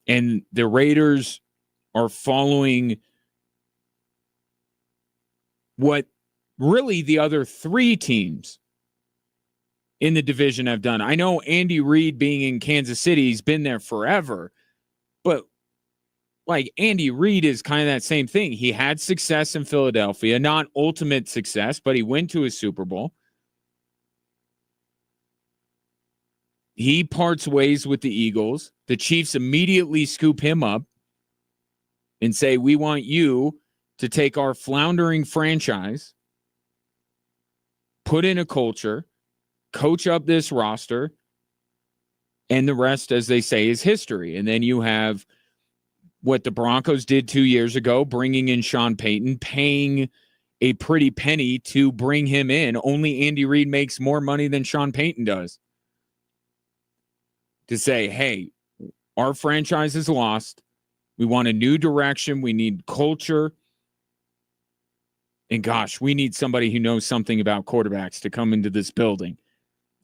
And the Raiders are following what really the other three teams in the division have done. I know Andy Reid being in Kansas City, he's been there forever, but like Andy Reid is kind of that same thing. He had success in Philadelphia, not ultimate success, but he went to a Super Bowl. He parts ways with the Eagles. The Chiefs immediately scoop him up and say, we want you to take our floundering franchise, put in a culture, coach up this roster, and the rest, as they say, is history. And then you have what the Broncos did 2 years ago, bringing in Sean Payton, paying a pretty penny to bring him in. Only Andy Reid makes more money than Sean Payton does. To say, hey, our franchise is lost. We want a new direction. We need culture. And gosh, we need somebody who knows something about quarterbacks to come into this building.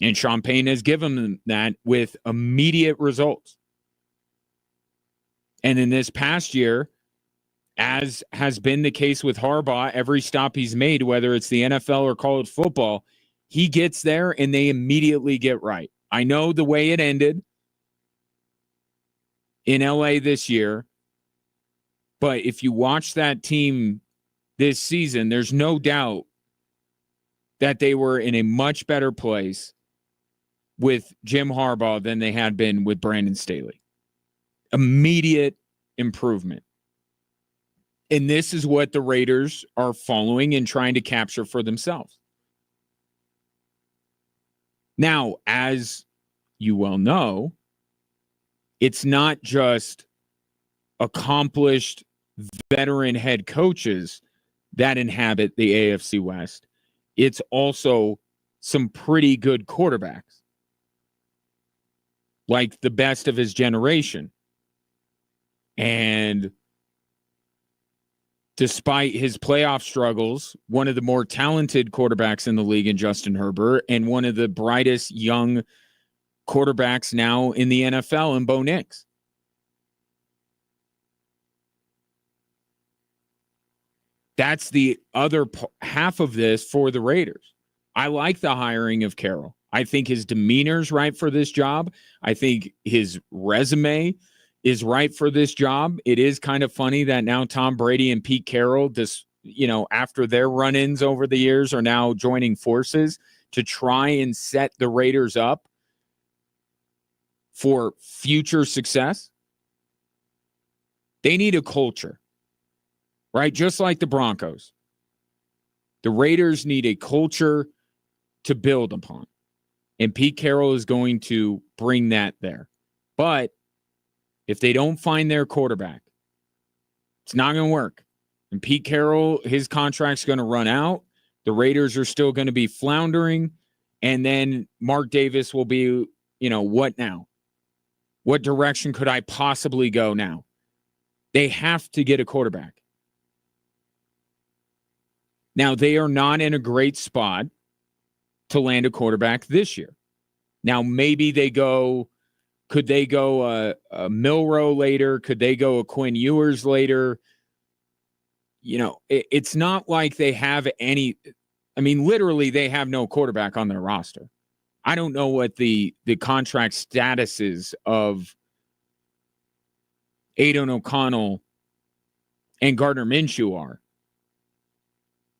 And Sean Payton has given them that with immediate results. And in this past year, as has been the case with Harbaugh, every stop he's made, whether it's the NFL or college football, he gets there and they immediately get right. I know the way it ended in LA this year, but if you watch that team this season, there's no doubt that they were in a much better place with Jim Harbaugh than they had been with Brandon Staley. Immediate improvement. And this is what the Raiders are following and trying to capture for themselves. Now, as you well know, it's not just accomplished veteran head coaches that inhabit the AFC West. It's also some pretty good quarterbacks, like the best of his generation. And despite his playoff struggles, one of the more talented quarterbacks in the league in Justin Herbert, and one of the brightest young quarterbacks now in the NFL in Bo Nix. That's the other half of this for the Raiders. I like the hiring of Carroll. I think his demeanor's right for this job. I think his resume is right for this job. It is kind of funny that now Tom Brady and Pete Carroll, after their run-ins over the years, are now joining forces to try and set the Raiders up for future success. They need a culture. Right? Just like the Broncos. The Raiders need a culture to build upon. And Pete Carroll is going to bring that there. But if they don't find their quarterback, it's not going to work. And Pete Carroll, his contract's going to run out. The Raiders are still going to be floundering. And then Mark Davis will be, what now? What direction could I possibly go now? They have to get a quarterback. Now, they are not in a great spot to land a quarterback this year. Now, maybe could they go a Milroe later? Could they go a Quinn Ewers later? It's not like they have any. I mean, literally, they have no quarterback on their roster. I don't know what the contract status is of Aidan O'Connell and Gardner Minshew are.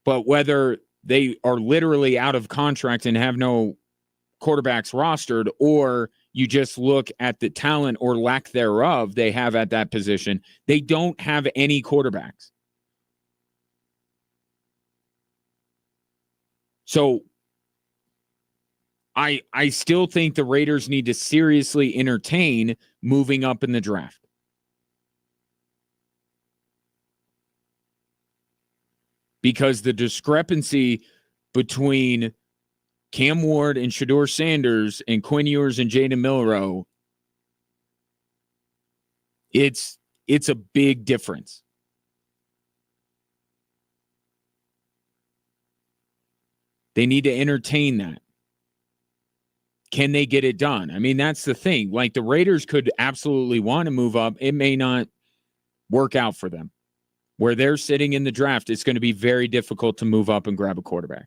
But whether they are literally out of contract and have no quarterbacks rostered, or you just look at the talent or lack thereof they have at that position, they don't have any quarterbacks. So I still think the Raiders need to seriously entertain moving up in the draft. Because the discrepancy between Cam Ward and Shedeur Sanders and Quinn Ewers and Jaden Milroe, it's a big difference. They need to entertain that. Can they get it done? I mean, that's the thing. Like, the Raiders could absolutely want to move up. It may not work out for them. Where they're sitting in the draft, it's going to be very difficult to move up and grab a quarterback.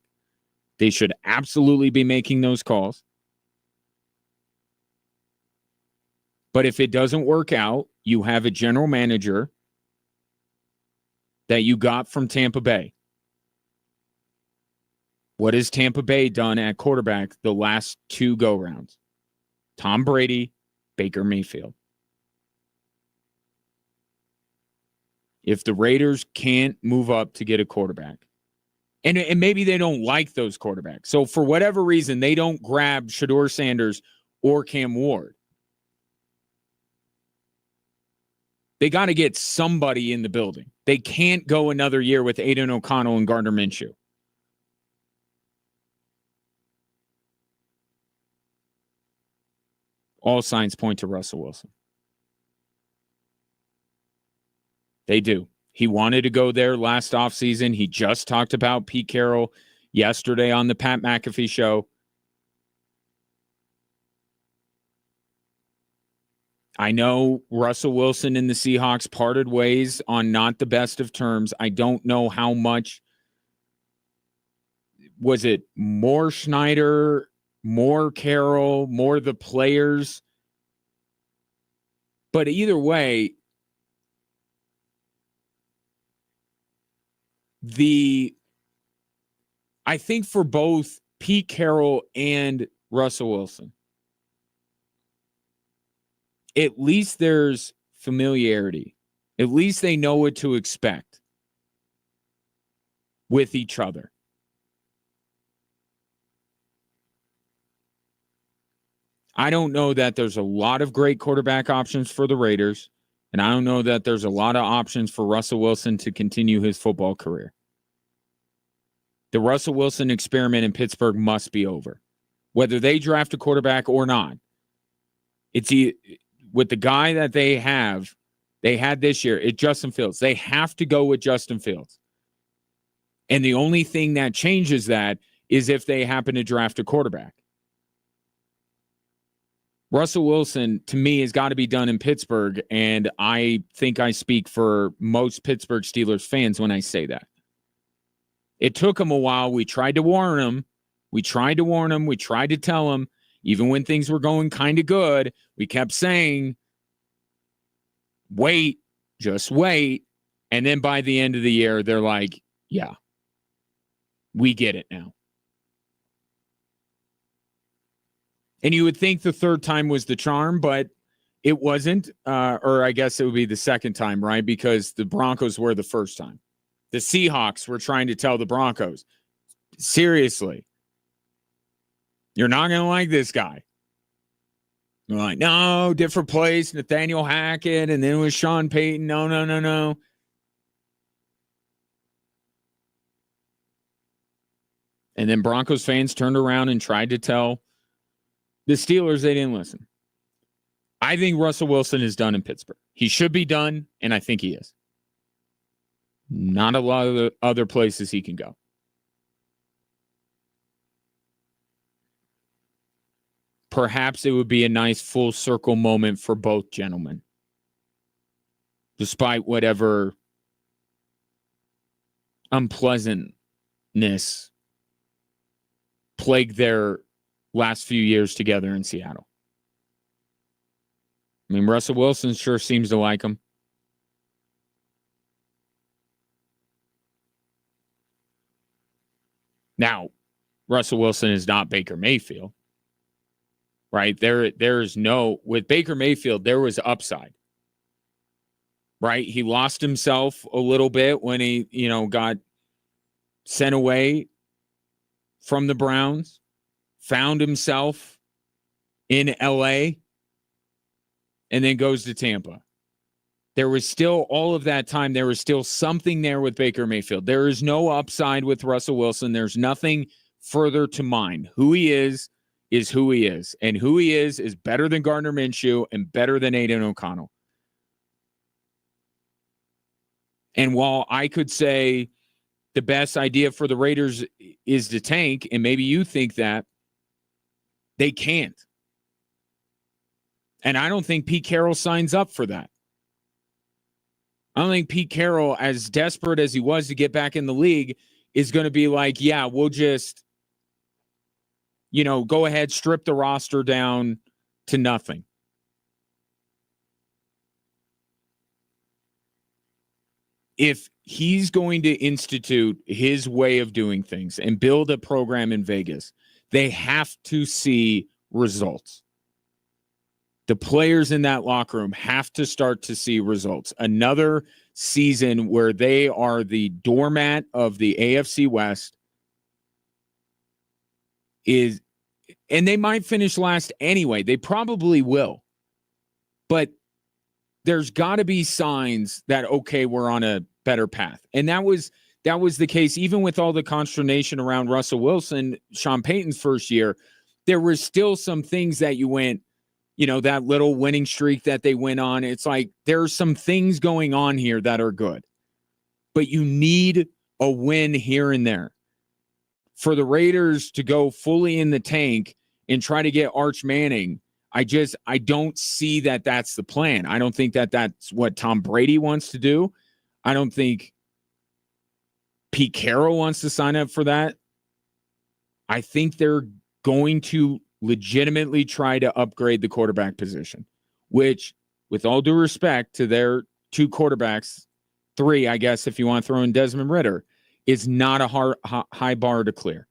They should absolutely be making those calls. But if it doesn't work out, you have a general manager that you got from Tampa Bay. What has Tampa Bay done at quarterback the last 2 go-rounds? Tom Brady, Baker Mayfield. If the Raiders can't move up to get a quarterback, and maybe they don't like those quarterbacks, so for whatever reason, they don't grab Shedeur Sanders or Cam Ward, they got to get somebody in the building. They can't go another year with Aidan O'Connell and Gardner Minshew. All signs point to Russell Wilson. They do. He wanted to go there last offseason. He just talked about Pete Carroll yesterday on the Pat McAfee show. I know Russell Wilson and the Seahawks parted ways on not the best of terms. I don't know how much. Was it more Schneider, more Carroll, more the players? But either way, I think for both Pete Carroll and Russell Wilson, at least there's familiarity. At least they know what to expect with each other. I don't know that there's a lot of great quarterback options for the Raiders, and I don't know that there's a lot of options for Russell Wilson to continue his football career. The Russell Wilson experiment in Pittsburgh must be over. Whether they draft a quarterback or not, it's with the guy that they had this year, it's Justin Fields. They have to go with Justin Fields. And the only thing that changes that is if they happen to draft a quarterback. Russell Wilson, to me, has got to be done in Pittsburgh, and I think I speak for most Pittsburgh Steelers fans when I say that. It took him a while. We tried to warn him. We tried to tell him, even when things were going kind of good, we kept saying, wait, just wait. And then by the end of the year, they're like, yeah, we get it now. And you would think the third time was the charm, but it wasn't. Or I guess it would be the second time, right? Because the Broncos were the first time. The Seahawks were trying to tell the Broncos, seriously, You're not going to like this guy. You're like, no, different place, Nathaniel Hackett, and then it was Sean Payton. No. And then Broncos fans turned around and tried to tell the Steelers they didn't listen. I think Russell Wilson is done in Pittsburgh. He should be done, and I think he is. Not a lot of the other places he can go. Perhaps it would be a nice full circle moment for both gentlemen. Despite whatever unpleasantness plagued their last few years together in Seattle. I mean, Russell Wilson sure seems to like him. Now, Russell Wilson is not Baker Mayfield, right? There's no, with Baker Mayfield, there was upside, right? He lost himself a little bit when he, got sent away from the Browns, found himself in LA, and then goes to Tampa. There was still, all of that time, there was still something there with Baker Mayfield. There is no upside with Russell Wilson. There's nothing further to mine. Who he is who he is. And who he is better than Gardner Minshew and better than Aiden O'Connell. And while I could say the best idea for the Raiders is to tank, and maybe you think that, they can't. And I don't think Pete Carroll signs up for that. I don't think Pete Carroll, as desperate as he was to get back in the league, is going to be like, yeah, we'll just, go ahead, strip the roster down to nothing. If he's going to institute his way of doing things and build a program in Vegas, they have to see results. The players in that locker room have to start to see results. Another season where they are the doormat of the AFC West is, and they might finish last anyway. They probably will. But there's got to be signs that, okay, we're on a better path. And that was the case even with all the consternation around Russell Wilson, Sean Payton's first year. There were still some things that you went, that little winning streak that they went on. It's like there are some things going on here that are good. But you need a win here and there. For the Raiders to go fully in the tank and try to get Arch Manning, I don't see that that's the plan. I don't think that that's what Tom Brady wants to do. I don't think Pete Carroll wants to sign up for that. I think they're going to legitimately try to upgrade the quarterback position, which, with all due respect to their two quarterbacks, three, I guess, if you want to throw in Desmond Ridder, is not a high bar to clear.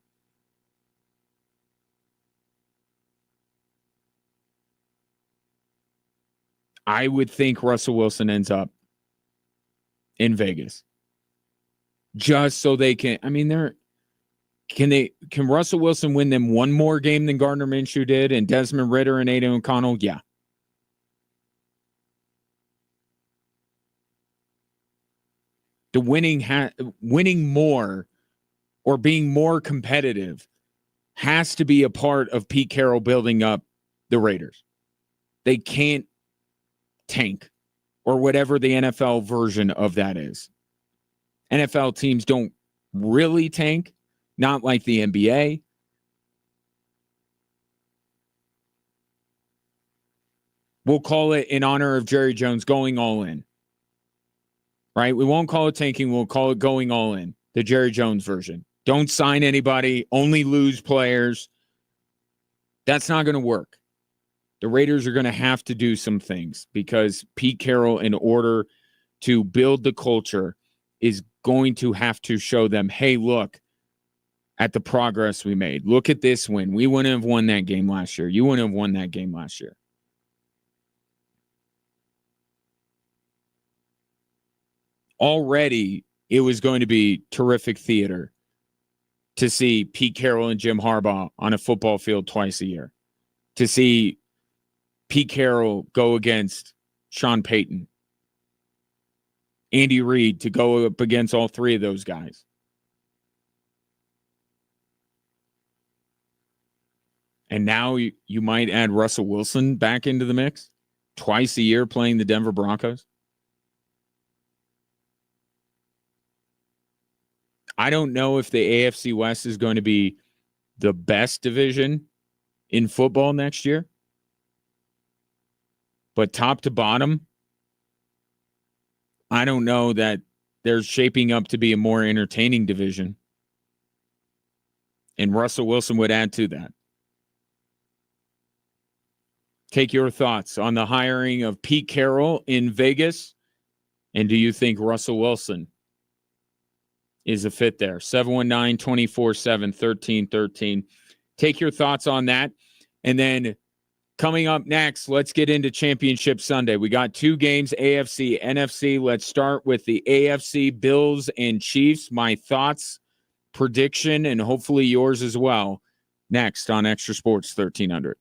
I would think Russell Wilson ends up in Vegas just so they can. I mean, can Russell Wilson win them one more game than Gardner Minshew did, and Desmond Ridder and Aiden O'Connell? Yeah. The winning more or being more competitive has to be a part of Pete Carroll building up the Raiders. They can't tank or whatever the NFL version of that is. NFL teams don't really tank, not like the NBA. We'll call it in honor of Jerry Jones going all in. Right? We won't call it tanking. We'll call it going all in. The Jerry Jones version. Don't sign anybody. Only lose players. That's not going to work. The Raiders are going to have to do some things because Pete Carroll, in order to build the culture, is going to have to show them, hey, look at the progress we made. Look at this win. We wouldn't have won that game last year. You wouldn't have won that game last year. Already, it was going to be terrific theater to see Pete Carroll and Jim Harbaugh on a football field twice a year, to see Pete Carroll go against Sean Payton, Andy Reid to go up against all three of those guys. And now you might add Russell Wilson back into the mix twice a year playing the Denver Broncos. I don't know if the AFC West is going to be the best division in football next year. But top to bottom, I don't know that they're shaping up to be a more entertaining division. And Russell Wilson would add to that. Take your thoughts on the hiring of Pete Carroll in Vegas. And do you think Russell Wilson is a fit there? 719-247-1313. Take your thoughts on that. And then coming up next, let's get into Championship Sunday. We got two games, AFC, NFC. Let's start with the AFC, Bills and Chiefs. My thoughts, prediction, and hopefully yours as well, next on Extra Sports 1300.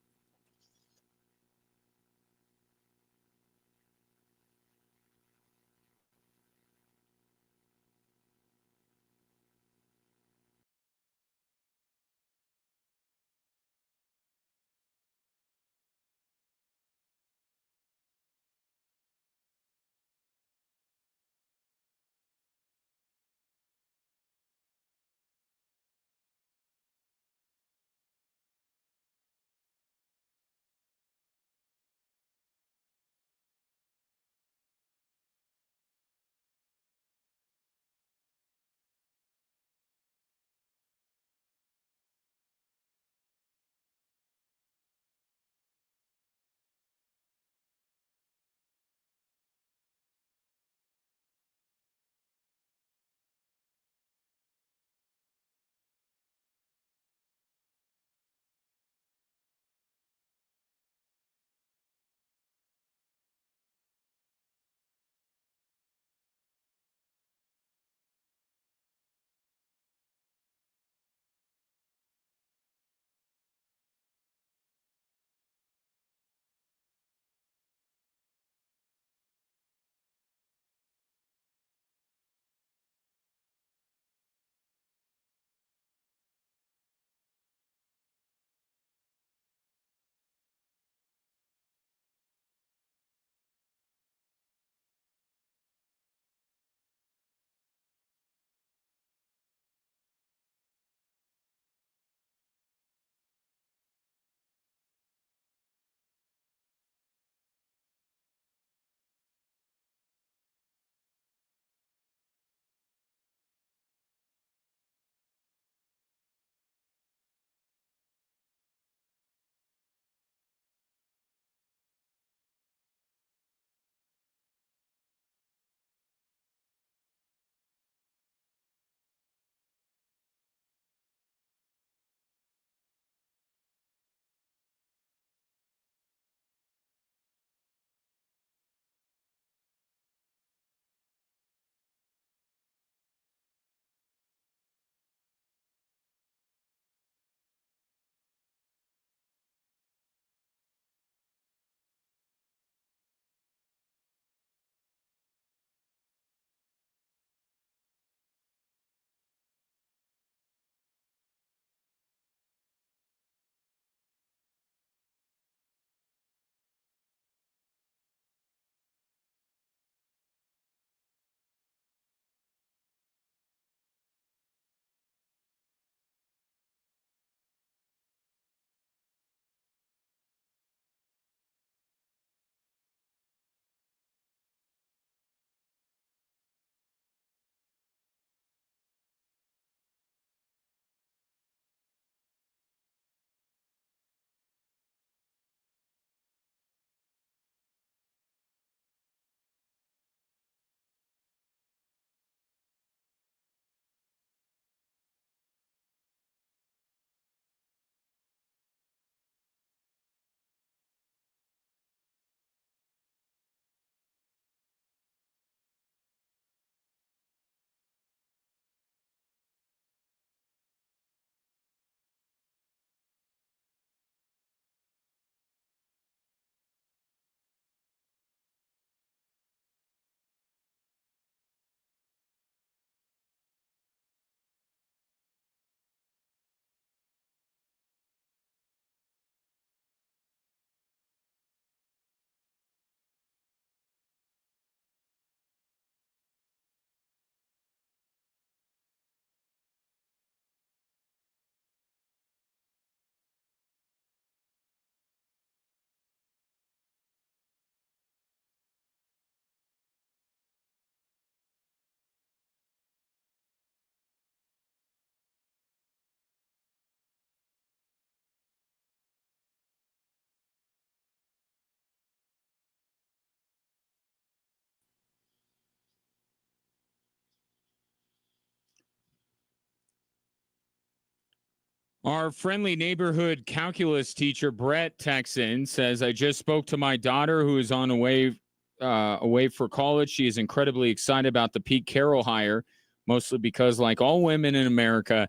Our friendly neighborhood calculus teacher, Brett, texts in, says, I just spoke to my daughter who is on away for college. She is incredibly excited about the Pete Carroll hire, mostly because, like all women in America,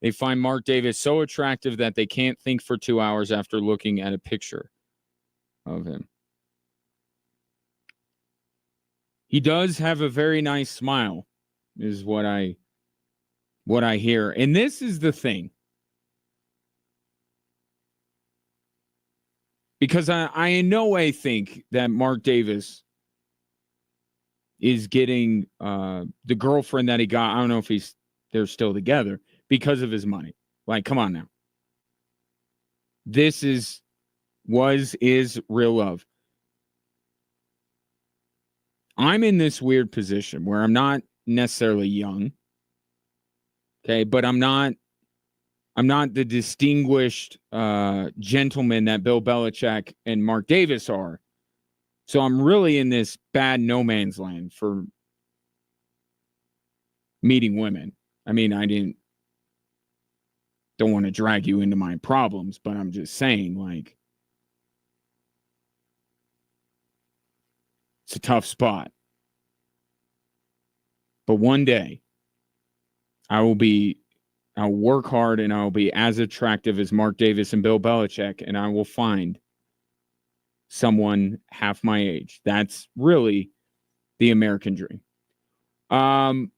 they find Mark Davis so attractive that they can't think for 2 hours after looking at a picture of him. He does have a very nice smile, is what I hear. And this is the thing. Because I in no way think that Mark Davis is getting the girlfriend that he got. I don't know if they're still together because of his money. Like, come on now. This is real love. I'm in this weird position where I'm not necessarily young. Okay, but I'm not the distinguished gentleman that Bill Belichick and Mark Davis are. So I'm really in this bad no man's land for meeting women. I mean, don't want to drag you into my problems, but I'm just saying, like, it's a tough spot. But one day, I'll work hard and I'll be as attractive as Mark Davis and Bill Belichick, and I will find someone half my age. That's really the American dream. Tom,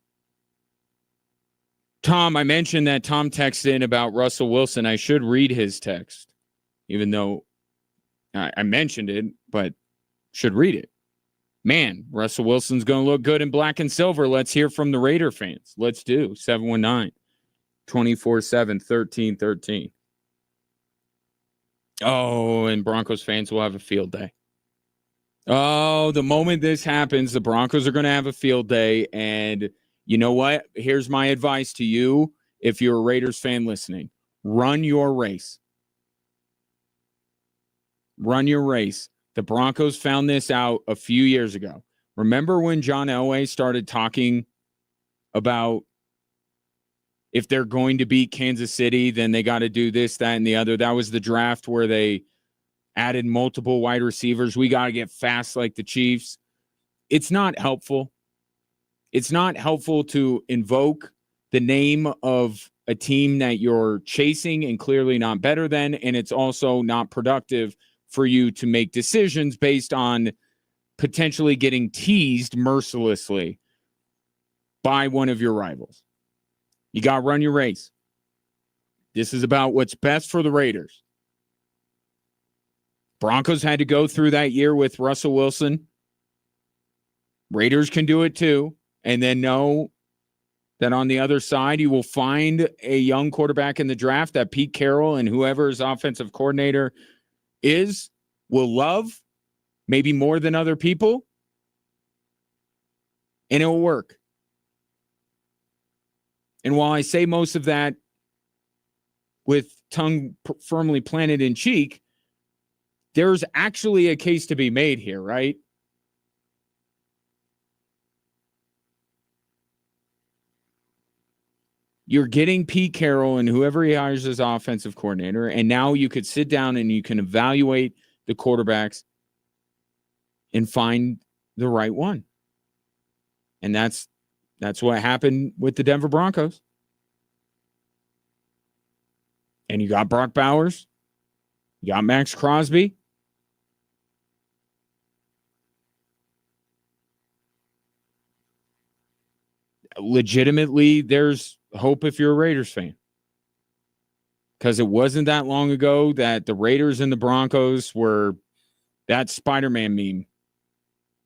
I mentioned that Tom texted in about Russell Wilson. I should read his text, even though I mentioned it, but should read it. Man, Russell Wilson's going to look good in black and silver. Let's hear from the Raider fans. Let's do 719-247-1313. Oh, and Broncos fans will have a field day. Oh, the moment this happens, the Broncos are going to have a field day. And you know what? Here's my advice to you. If you're a Raiders fan listening, run your race. Run your race. The Broncos found this out a few years ago. Remember when John Elway started talking about if they're going to beat Kansas City, then they got to do this, that, and the other. That was the draft where they added multiple wide receivers. We got to get fast like the Chiefs. It's not helpful. It's not helpful to invoke the name of a team that you're chasing and clearly not better than, and it's also not productive for you to make decisions based on potentially getting teased mercilessly by one of your rivals. You got to run your race. This is about what's best for the Raiders. Broncos had to go through that year with Russell Wilson. Raiders can do it too. And then know that on the other side, you will find a young quarterback in the draft that Pete Carroll and whoever his offensive coordinator will love, maybe more than other people. And it will work. And while I say most of that with tongue firmly planted in cheek, there's actually a case to be made here, right? You're getting Pete Carroll and whoever he hires as offensive coordinator, and now you could sit down and you can evaluate the quarterbacks and find the right one. And that's what happened with the Denver Broncos. And you got Brock Bowers. You got Max Crosby. Legitimately, there's hope if you're a Raiders fan. Because it wasn't that long ago that the Raiders and the Broncos were that Spider-Man meme.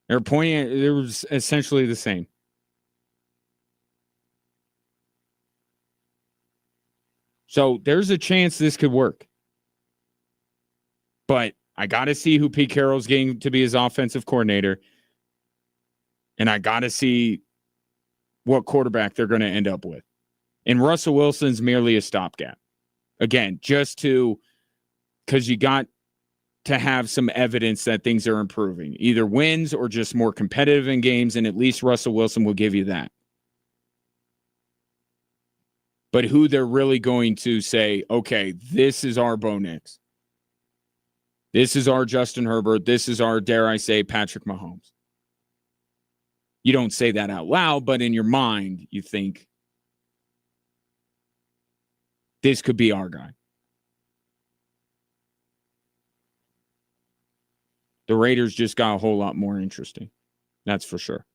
They were pointing at, it was essentially the same. So there's a chance this could work. But I got to see who Pete Carroll's getting to be his offensive coordinator. And I got to see what quarterback they're going to end up with. And Russell Wilson's merely a stopgap. Again, just because you got to have some evidence that things are improving. Either wins or just more competitive in games, and at least Russell Wilson will give you that. but who they're really going to say, okay, this is our Bo Nix. This is our Justin Herbert. This is our, dare I say, Patrick Mahomes. You don't say that out loud, but in your mind, you think, this could be our guy. The Raiders just got a whole lot more interesting. That's for sure.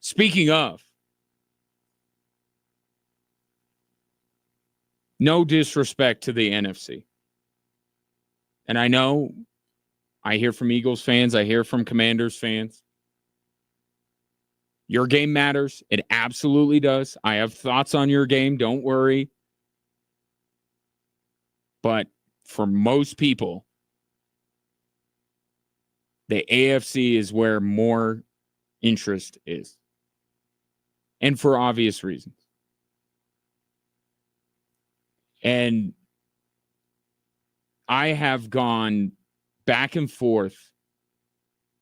Speaking of, no disrespect to the NFC. And I know I hear from Eagles fans. I hear from Commanders fans. Your game matters. It absolutely does. I have thoughts on your game. Don't worry. But for most people, the AFC is where more interest is. And for obvious reasons. And I have gone back and forth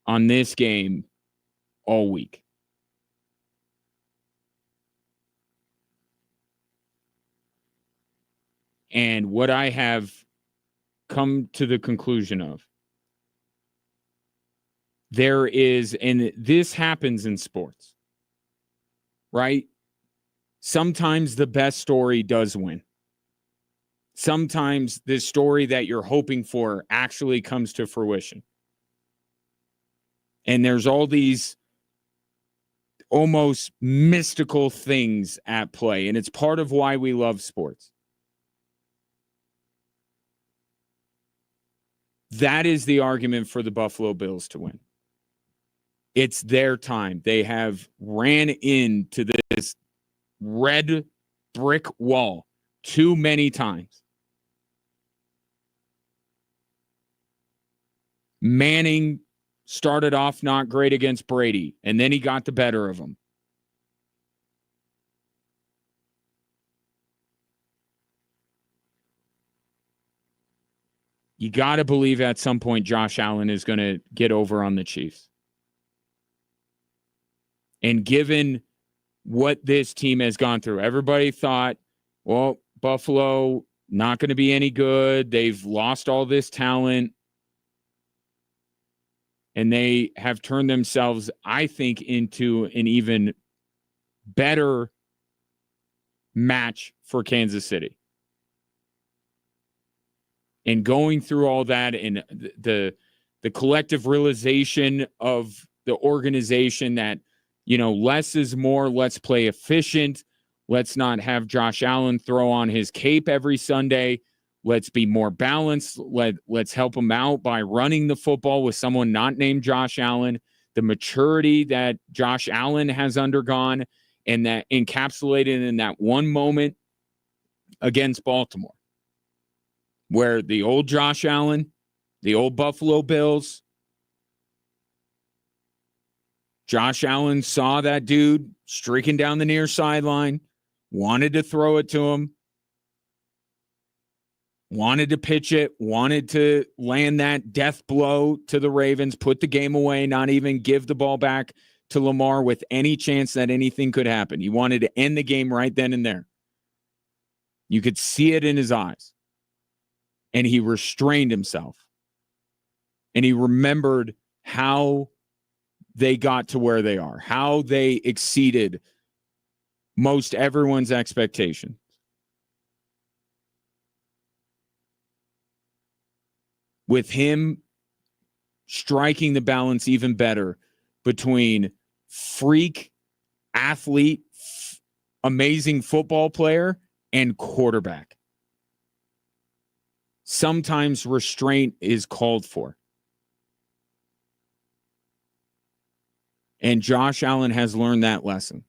on this game all week. And what I have come to the conclusion of, there is, and this happens in sports, right? Sometimes the best story does win. Sometimes the story that you're hoping for actually comes to fruition. And there's all these almost mystical things at play. And it's part of why we love sports. That is the argument for the Buffalo Bills to win. It's their time. They have ran into this red brick wall too many times. Manning started off not great against Brady, and then he got the better of him. You got to believe at some point Josh Allen is going to get over on the Chiefs. And given what this team has gone through, everybody thought, well, Buffalo, not going to be any good. They've lost all this talent. And they have turned themselves, I think, into an even better match for Kansas City. And going through all that and the collective realization of the organization that, you know, less is more, let's play efficient. Let's not have Josh Allen throw on his cape every Sunday. Let's be more balanced. Let's help him out by running the football with someone not named Josh Allen. The maturity that Josh Allen has undergone and that encapsulated in that one moment against Baltimore, where the old Josh Allen, the old Buffalo Bills, Josh Allen saw that dude streaking down the near sideline, wanted to throw it to him, wanted to pitch it, wanted to land that death blow to the Ravens, put the game away, not even give the ball back to Lamar with any chance that anything could happen. He wanted to end the game right then and there. You could see it in his eyes. And he restrained himself. And he remembered how they got to where they are, how they exceeded most everyone's expectations. With him striking the balance even better between freak athlete, amazing football player, and quarterback. Sometimes restraint is called for. And Josh Allen has learned that lesson.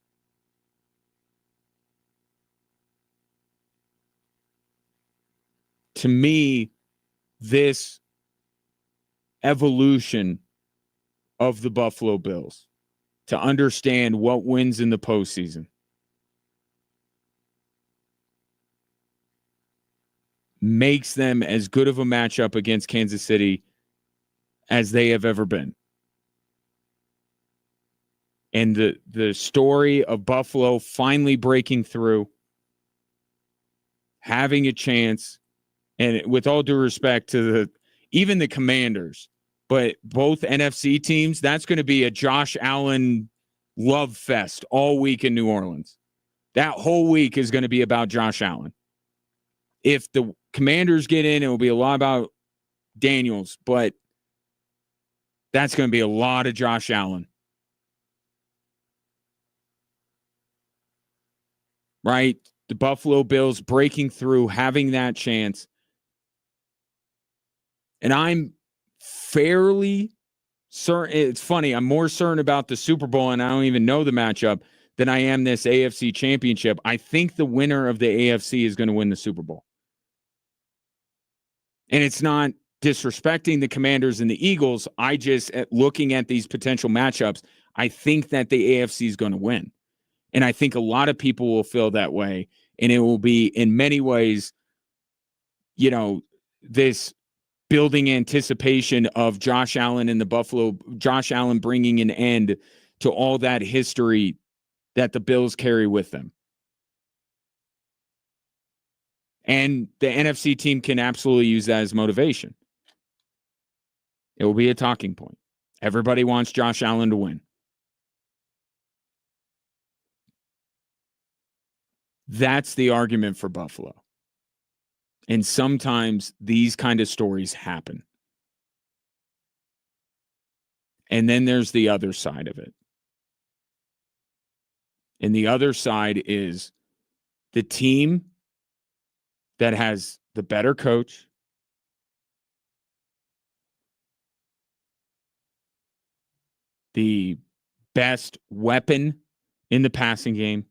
To me, this evolution of the Buffalo Bills to understand what wins in the postseason makes them as good of a matchup against Kansas City as they have ever been. And the story of Buffalo finally breaking through, having a chance, and with all due respect to even the Commanders, but both NFC teams, that's going to be a Josh Allen love fest all week in New Orleans. That whole week is going to be about Josh Allen. If the Commanders get in, it will be a lot about Daniels, but that's going to be a lot of Josh Allen. Right? The Buffalo Bills breaking through, having that chance. And I'm fairly certain. It's funny. I'm more certain about the Super Bowl, and I don't even know the matchup, than I am this AFC championship. I think the winner of the AFC is going to win the Super Bowl. And it's not disrespecting the Commanders and the Eagles. I just, looking at these potential matchups, I think that the AFC is going to win. And I think a lot of people will feel that way. And it will be, in many ways, this building anticipation of Josh Allen and Josh Allen bringing an end to all that history that the Bills carry with them. And the NFC team can absolutely use that as motivation. It will be a talking point. Everybody wants Josh Allen to win. That's the argument for Buffalo. And sometimes these kind of stories happen. And then there's the other side of it. And the other side is the team that has the better coach, the best weapon in the passing game,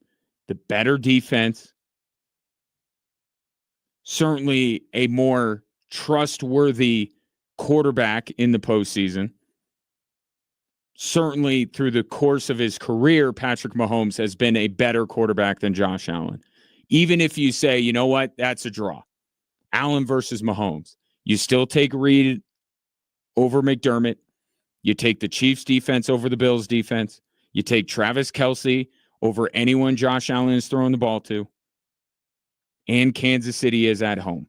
the better defense, certainly a more trustworthy quarterback in the postseason. Certainly through the course of his career, Patrick Mahomes has been a better quarterback than Josh Allen. Even if you say, you know what, that's a draw. Allen versus Mahomes. You still take Reed over McDermott. You take the Chiefs defense over the Bills defense. You take Travis Kelce over anyone Josh Allen is throwing the ball to. And Kansas City is at home.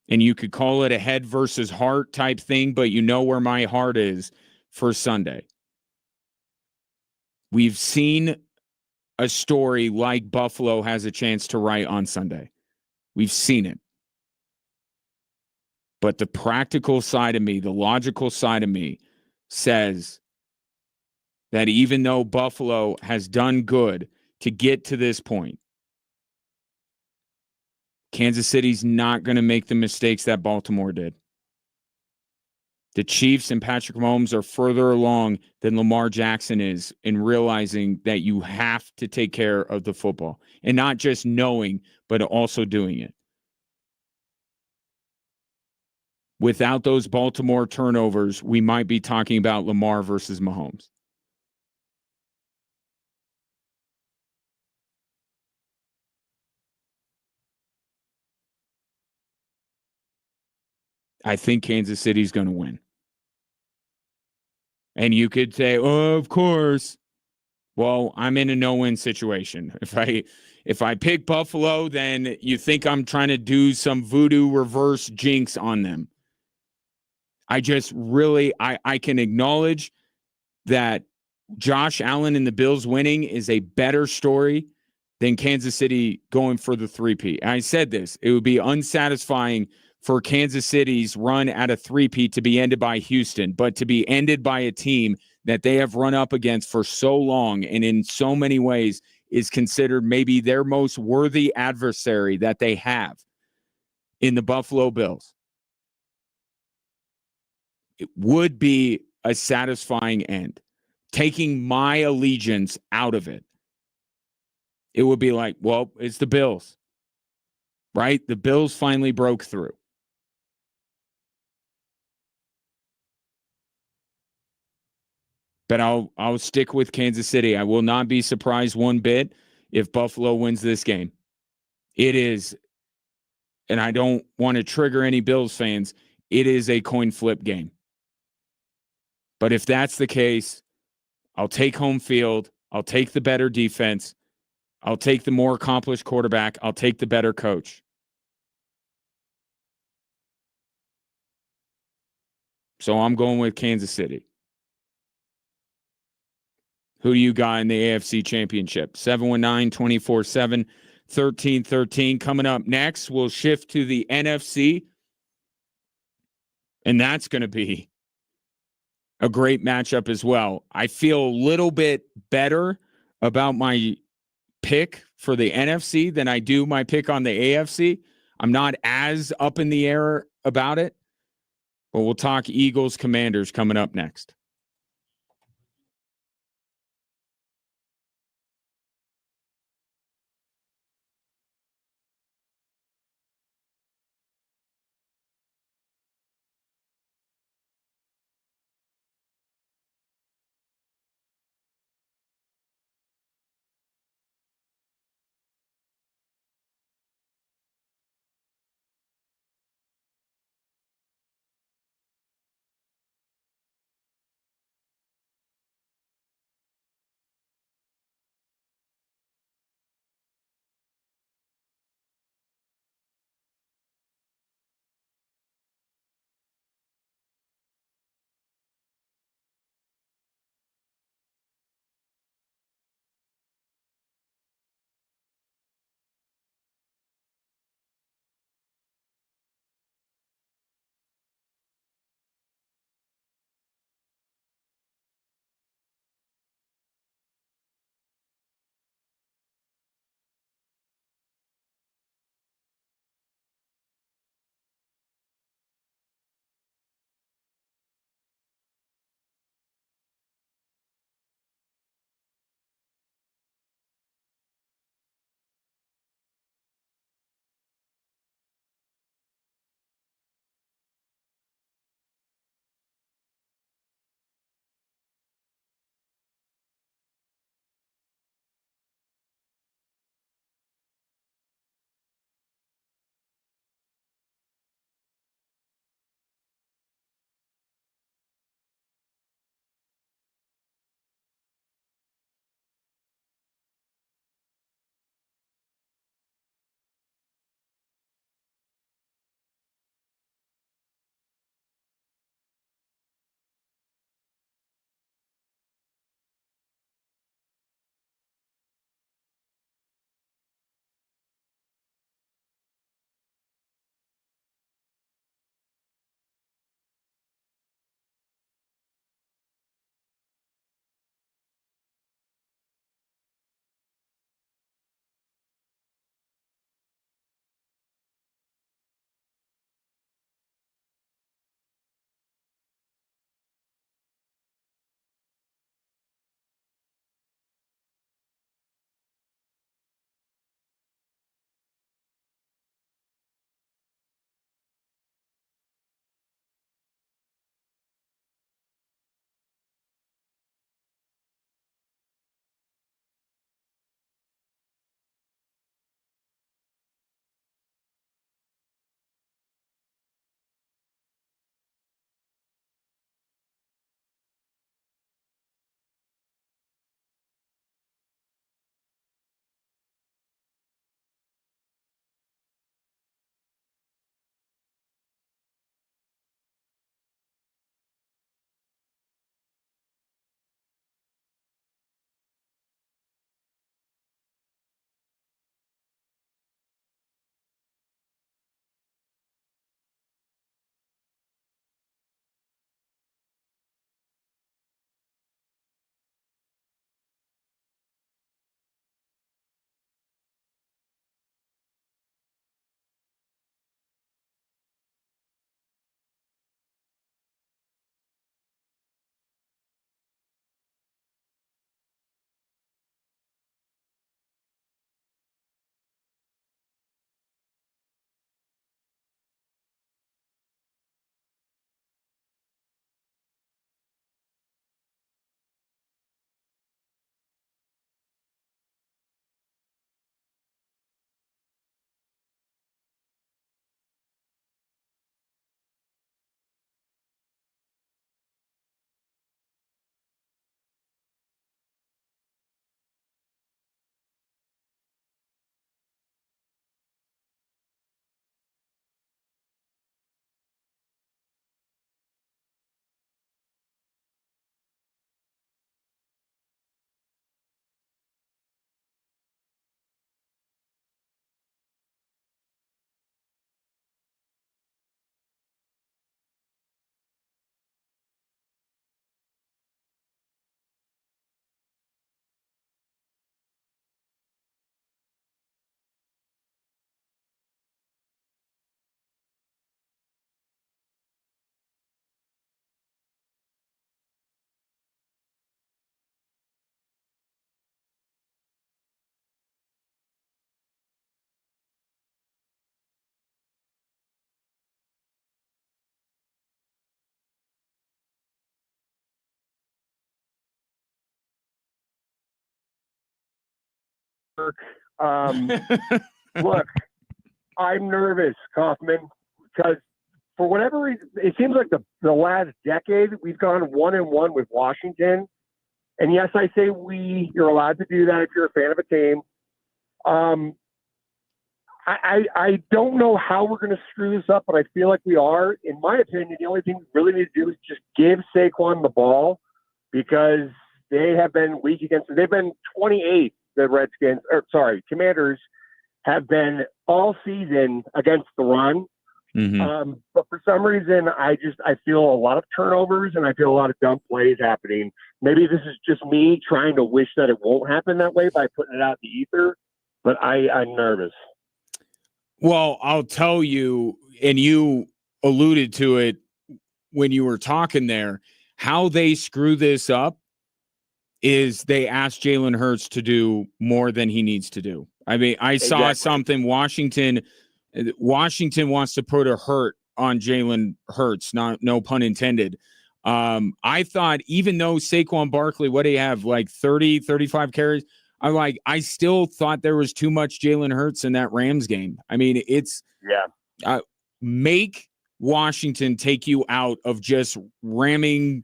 And you could call it a head versus heart type thing, but you know where my heart is for Sunday. We've seen a story like Buffalo has a chance to write on Sunday. We've seen it. But the practical side of me, the logical side of me, says that even though Buffalo has done good to get to this point, Kansas City's not going to make the mistakes that Baltimore did. The Chiefs and Patrick Mahomes are further along than Lamar Jackson is in realizing that you have to take care of the football. And not just knowing, but also doing it. Without those Baltimore turnovers, we might be talking about Lamar versus Mahomes. I think Kansas City's going to win. And you could say, oh, of course. Well, I'm in a no-win situation. If I pick Buffalo, then you think I'm trying to do some voodoo reverse jinx on them. I just really, I can acknowledge that Josh Allen and the Bills winning is a better story than Kansas City going for the 3-peat. I said this, it would be unsatisfying for Kansas City's run at a 3-peat to be ended by Houston, but to be ended by a team that they have run up against for so long and in so many ways is considered maybe their most worthy adversary that they have in the Buffalo Bills. It would be a satisfying end. Taking my allegiance out of it, it would be like, well, it's the Bills, right? The Bills finally broke through. But I'll stick with Kansas City. I will not be surprised one bit if Buffalo wins this game. It is, and I don't want to trigger any Bills fans, it is a coin flip game. But if that's the case, I'll take home field. I'll take the better defense. I'll take the more accomplished quarterback. I'll take the better coach. So I'm going with Kansas City. Who do you got in the AFC Championship? 719-24-7, 1313. Coming up next, we'll shift to the NFC. And that's going to be a great matchup as well. I feel a little bit better about my pick for the NFC than I do my pick on the AFC. I'm not as up in the air about it. But we'll talk Eagles Commanders coming up next. Look, I'm nervous, Kaufman, because for whatever reason, it seems like the last decade we've gone 1-1 with Washington. And yes, I say you're allowed to do that if you're a fan of a team. I don't know how we're going to screw this up, but I feel like we are. In my opinion, the only thing we really need to do is just give Saquon the ball, because they have been weak against them. They've been 28th, Commanders have been all season against the run. Mm-hmm. But for some reason, I feel a lot of turnovers and I feel a lot of dumb plays happening. Maybe this is just me trying to wish that it won't happen that way by putting it out in the ether, but I'm nervous. Well, I'll tell you, and you alluded to it when you were talking there, how they screw this up is they ask Jalen Hurts to do more than he needs to do. I mean, I saw something, Washington wants to put a hurt on Jalen Hurts, no pun intended. I thought, even though Saquon Barkley, what do you have, like 30, 35 carries? I still thought there was too much Jalen Hurts in that Rams game. I mean, make Washington take you out of just ramming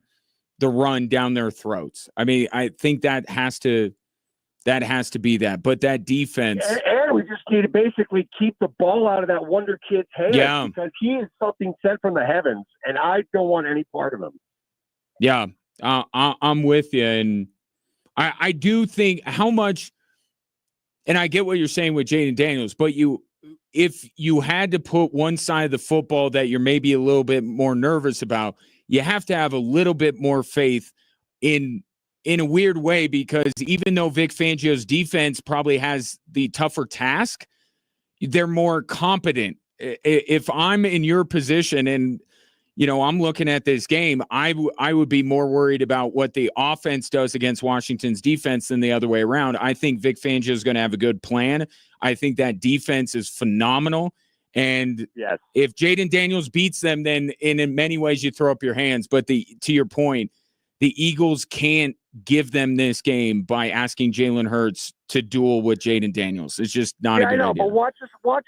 the run down their throats. I mean, I think that has to be that. But that defense, and we just need to basically keep the ball out of that wonder kid's hands, because he is something sent from the heavens, and I don't want any part of him. Yeah, I'm with you, and I do think how much, and I get what you're saying with Jaden Daniels, but if you had to put one side of the football that you're maybe a little bit more nervous about, you have to have a little bit more faith in a weird way, because even though Vic Fangio's defense probably has the tougher task, they're more competent. If I'm in your position and, I'm looking at this game, I would be more worried about what the offense does against Washington's defense than the other way around. I think Vic Fangio is going to have a good plan. I think that defense is phenomenal. And if Jaden Daniels beats them, then in many ways you throw up your hands. But to your point, the Eagles can't give them this game by asking Jalen Hurts to duel with Jaden Daniels. It's just not a good idea. I know, but watch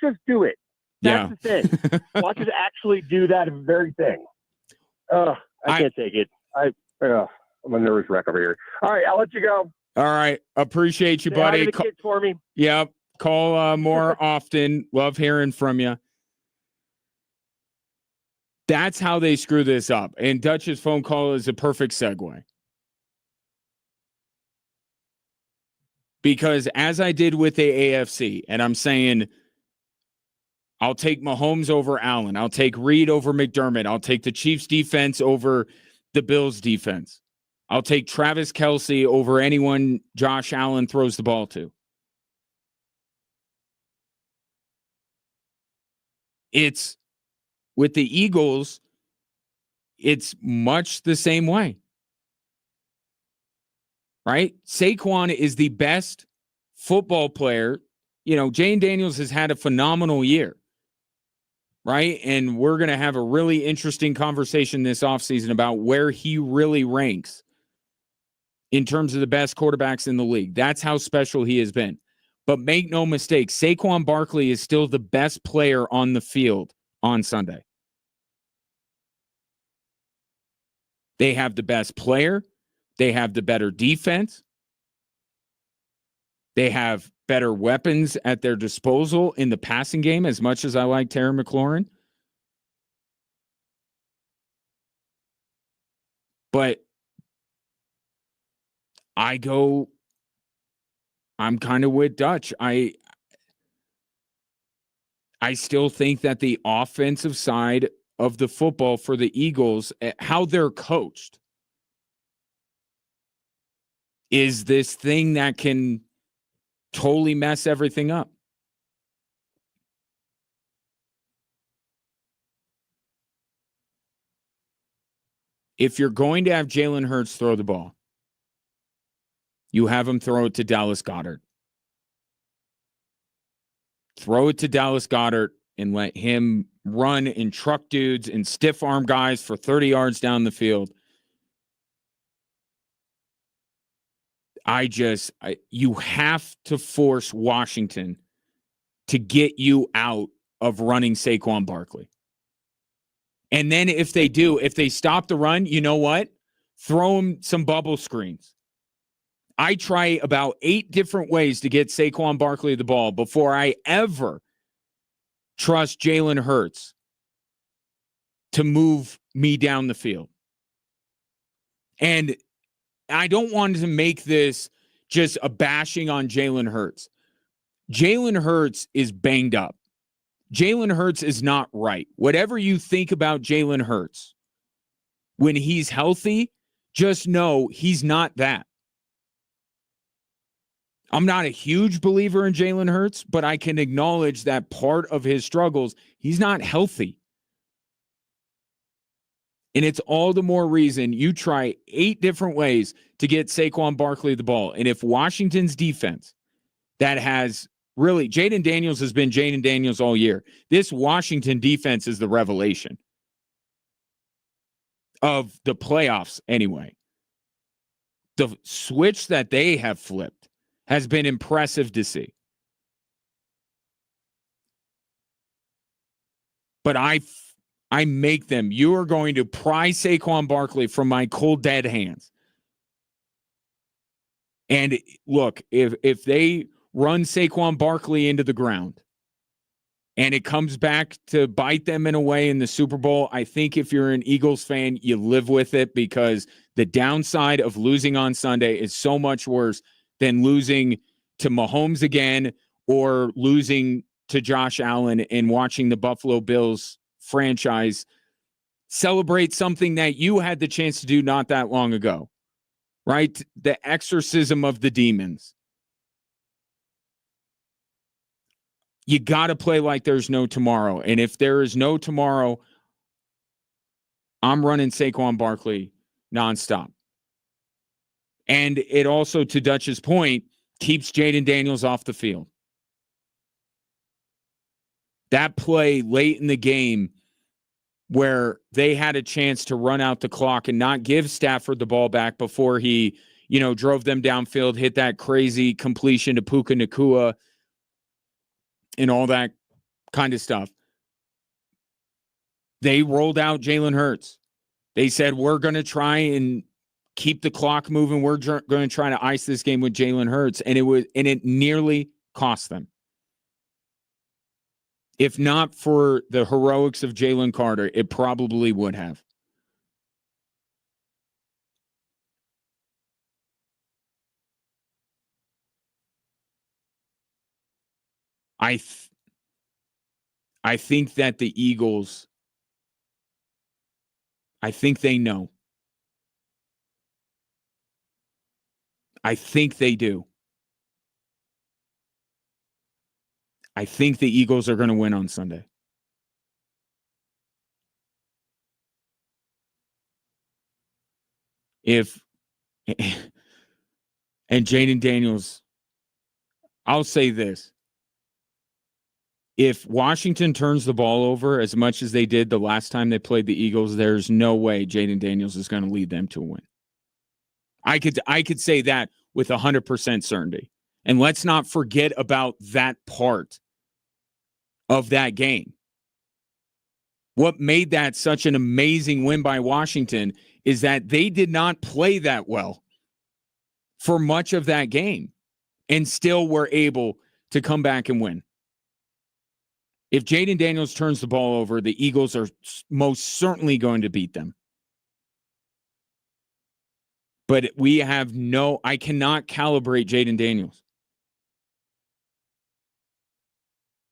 us do it. That's the thing. Watch us actually do that very thing. I can't take it. I'm a nervous wreck over here. All right, I'll let you go. All right. Appreciate you, buddy. Say hi to the kids for me. Yeah. Call more often. Love hearing from you. That's how they screw this up. And Dutch's phone call is a perfect segue. Because as I did with the AFC, and I'm saying I'll take Mahomes over Allen, I'll take Reed over McDermott, I'll take the Chiefs defense over the Bills defense, I'll take Travis Kelce over anyone Josh Allen throws the ball to. It's with the Eagles, it's much the same way. Right? Saquon is the best football player. Jane Daniels has had a phenomenal year. Right? And we're going to have a really interesting conversation this offseason about where he really ranks in terms of the best quarterbacks in the league. That's how special he has been. But make no mistake, Saquon Barkley is still the best player on the field on Sunday. They have the best player. They have the better defense. They have better weapons at their disposal in the passing game, as much as I like Terry McLaurin. But I'm kind of with Dutch. I still think that the offensive side of the football for the Eagles, how they're coached, is this thing that can totally mess everything up. If you're going to have Jalen Hurts throw the ball, you have him throw it to Dallas Goedert. Throw it to Dallas Goedert and let him run and truck dudes and stiff arm guys for 30 yards down the field. you have to force Washington to get you out of running Saquon Barkley. And then if they stop the run, you know what? Throw them some bubble screens. I try about 8 different ways to get Saquon Barkley the ball before I ever trust Jalen Hurts to move me down the field. And I don't want to make this just a bashing on Jalen Hurts. Jalen Hurts is banged up. Jalen Hurts is not right. Whatever you think about Jalen Hurts, when he's healthy, just know he's not that. I'm not a huge believer in Jalen Hurts, but I can acknowledge that part of his struggles, he's not healthy. And it's all the more reason you try 8 different ways to get Saquon Barkley the ball. And if Washington's defense that has really, Jaden Daniels has been Jaden Daniels all year. This Washington defense is the revelation of the playoffs anyway. The switch that they have flipped has been impressive to see. But I make them. You are going to pry Saquon Barkley from my cold, dead hands. And look, if they run Saquon Barkley into the ground and it comes back to bite them in a way in the Super Bowl, I think if you're an Eagles fan, you live with it, because the downside of losing on Sunday is so much worse than losing to Mahomes again or losing to Josh Allen and watching the Buffalo Bills franchise celebrate something that you had the chance to do not that long ago, right? The exorcism of the demons. You got to play like there's no tomorrow. And if there is no tomorrow, I'm running Saquon Barkley nonstop. And it also, to Dutch's point, keeps Jaden Daniels off the field. That play late in the game where they had a chance to run out the clock and not give Stafford the ball back before he, drove them downfield, hit that crazy completion to Puka Nacua and all that kind of stuff. They rolled out Jalen Hurts. They said, we're going to try and keep the clock moving. We're going to try to ice this game with Jalen Hurts. And it nearly cost them. If not for the heroics of Jalen Carter, it probably would have. I think that the Eagles, I think they know. I think they do. I think the Eagles are going to win on Sunday. And Jaden Daniels, I'll say this. If Washington turns the ball over as much as they did the last time they played the Eagles, there's no way Jaden Daniels is going to lead them to a win. I could say that with 100% certainty. And let's not forget about that part of that game. What made that such an amazing win by Washington is that they did not play that well for much of that game and still were able to come back and win. If Jaden Daniels turns the ball over, the Eagles are most certainly going to beat them. But I cannot calibrate Jaden Daniels.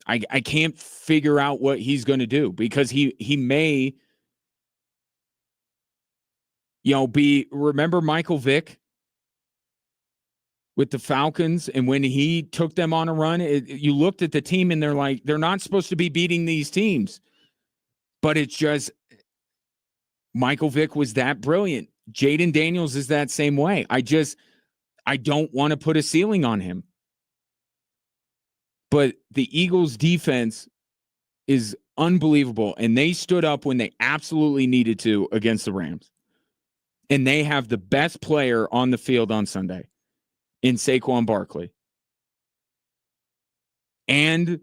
I can't figure out what he's going to do, because he may, remember Michael Vick with the Falcons, and when he took them on a run, you looked at the team and they're like, they're not supposed to be beating these teams. But it's just, Michael Vick was that brilliant. Jaden Daniels is that same way. I don't want to put a ceiling on him. But the Eagles' defense is unbelievable, and they stood up when they absolutely needed to against the Rams. And they have the best player on the field on Sunday. in Saquon Barkley. And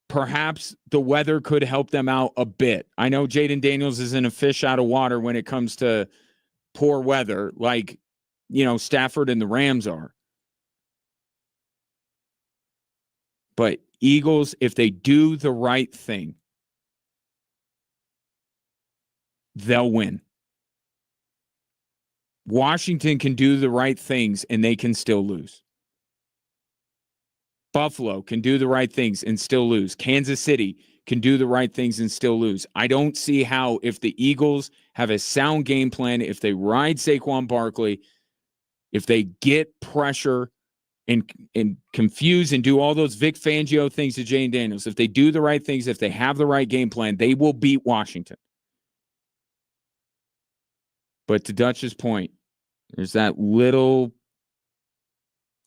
perhaps the weather could help them out a bit. I know Jaden Daniels isn't a fish out of water when it comes to poor weather, like, Stafford and the Rams are. But Eagles, if they do the right thing, they'll win. Washington can do the right things and they can still lose. Buffalo can do the right things and still lose. Kansas City can do the right things and still lose. I don't see how, if the Eagles have a sound game plan, if they ride Saquon Barkley, if they get pressure and confuse and do all those Vic Fangio things to Jane Daniels, if they do the right things, if they have the right game plan, they will beat Washington. But to Dutch's point, there's that little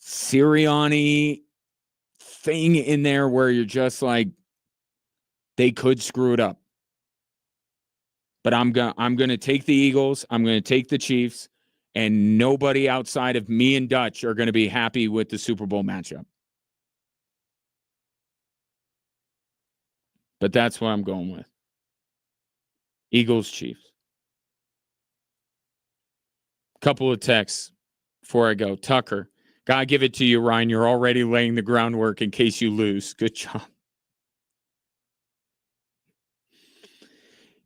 Sirianni thing in there where you're just like, they could screw it up. But I'm going to take the Eagles. I'm going to take the Chiefs. And nobody outside of me and Dutch are going to be happy with the Super Bowl matchup. But that's what I'm going with. Eagles, Chiefs. Couple of texts before I go. Tucker, gotta give it to you, Ryan. You're already laying the groundwork in case you lose. Good job.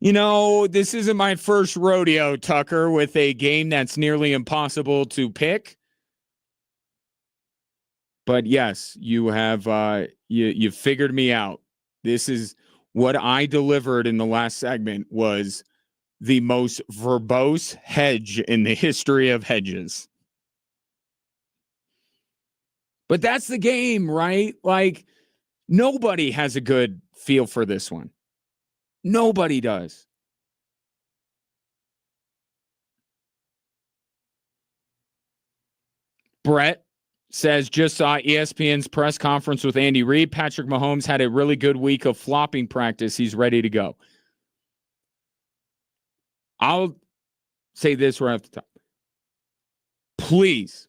This isn't my first rodeo, Tucker, with a game that's nearly impossible to pick. But yes, you have you figured me out. This is what I delivered in the last segment was the most verbose hedge in the history of hedges. But that's the game, right? Like, nobody has a good feel for this one. Nobody does. Brett says, just saw ESPN's press conference with Andy Reid. Patrick Mahomes had a really good week of flopping practice. He's ready to go. I'll say this right off the top. Please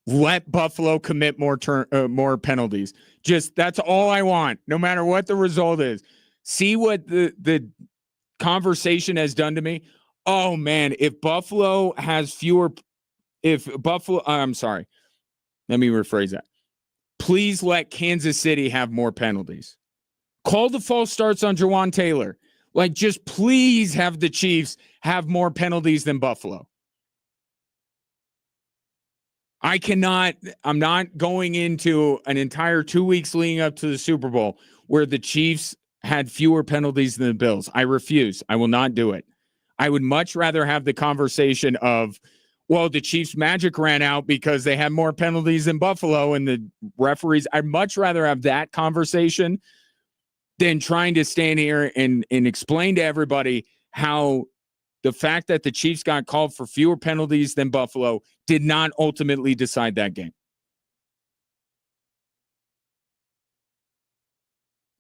let Buffalo commit more penalties. Just, that's all I want, no matter what the result is. See what the conversation has done to me. Oh, man, I'm sorry. Let me rephrase that. Please let Kansas City have more penalties. Call the false starts on Jawan Taylor. Like, just please have the Chiefs have more penalties than Buffalo. I'm not going into an entire 2 weeks leading up to the Super Bowl where the Chiefs had fewer penalties than the Bills. I refuse. I will not do it. I would much rather have the conversation of, well, the Chiefs' magic ran out because they had more penalties than Buffalo and the referees. I'd much rather have that conversation than trying to stand here and explain to everybody how the fact that the Chiefs got called for fewer penalties than Buffalo did not ultimately decide that game.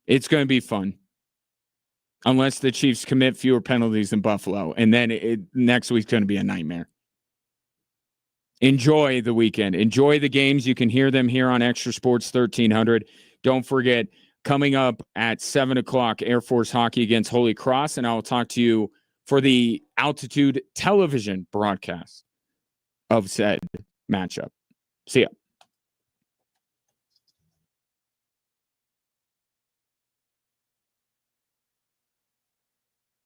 It's going to be fun. Unless the Chiefs commit fewer penalties than Buffalo. And then next week's going to be a nightmare. Enjoy the weekend. Enjoy the games. You can hear them here on Extra Sports 1300. Don't forget, coming up at 7 o'clock, Air Force Hockey against Holy Cross. And I will talk to you for the Altitude television broadcast of said matchup. See ya.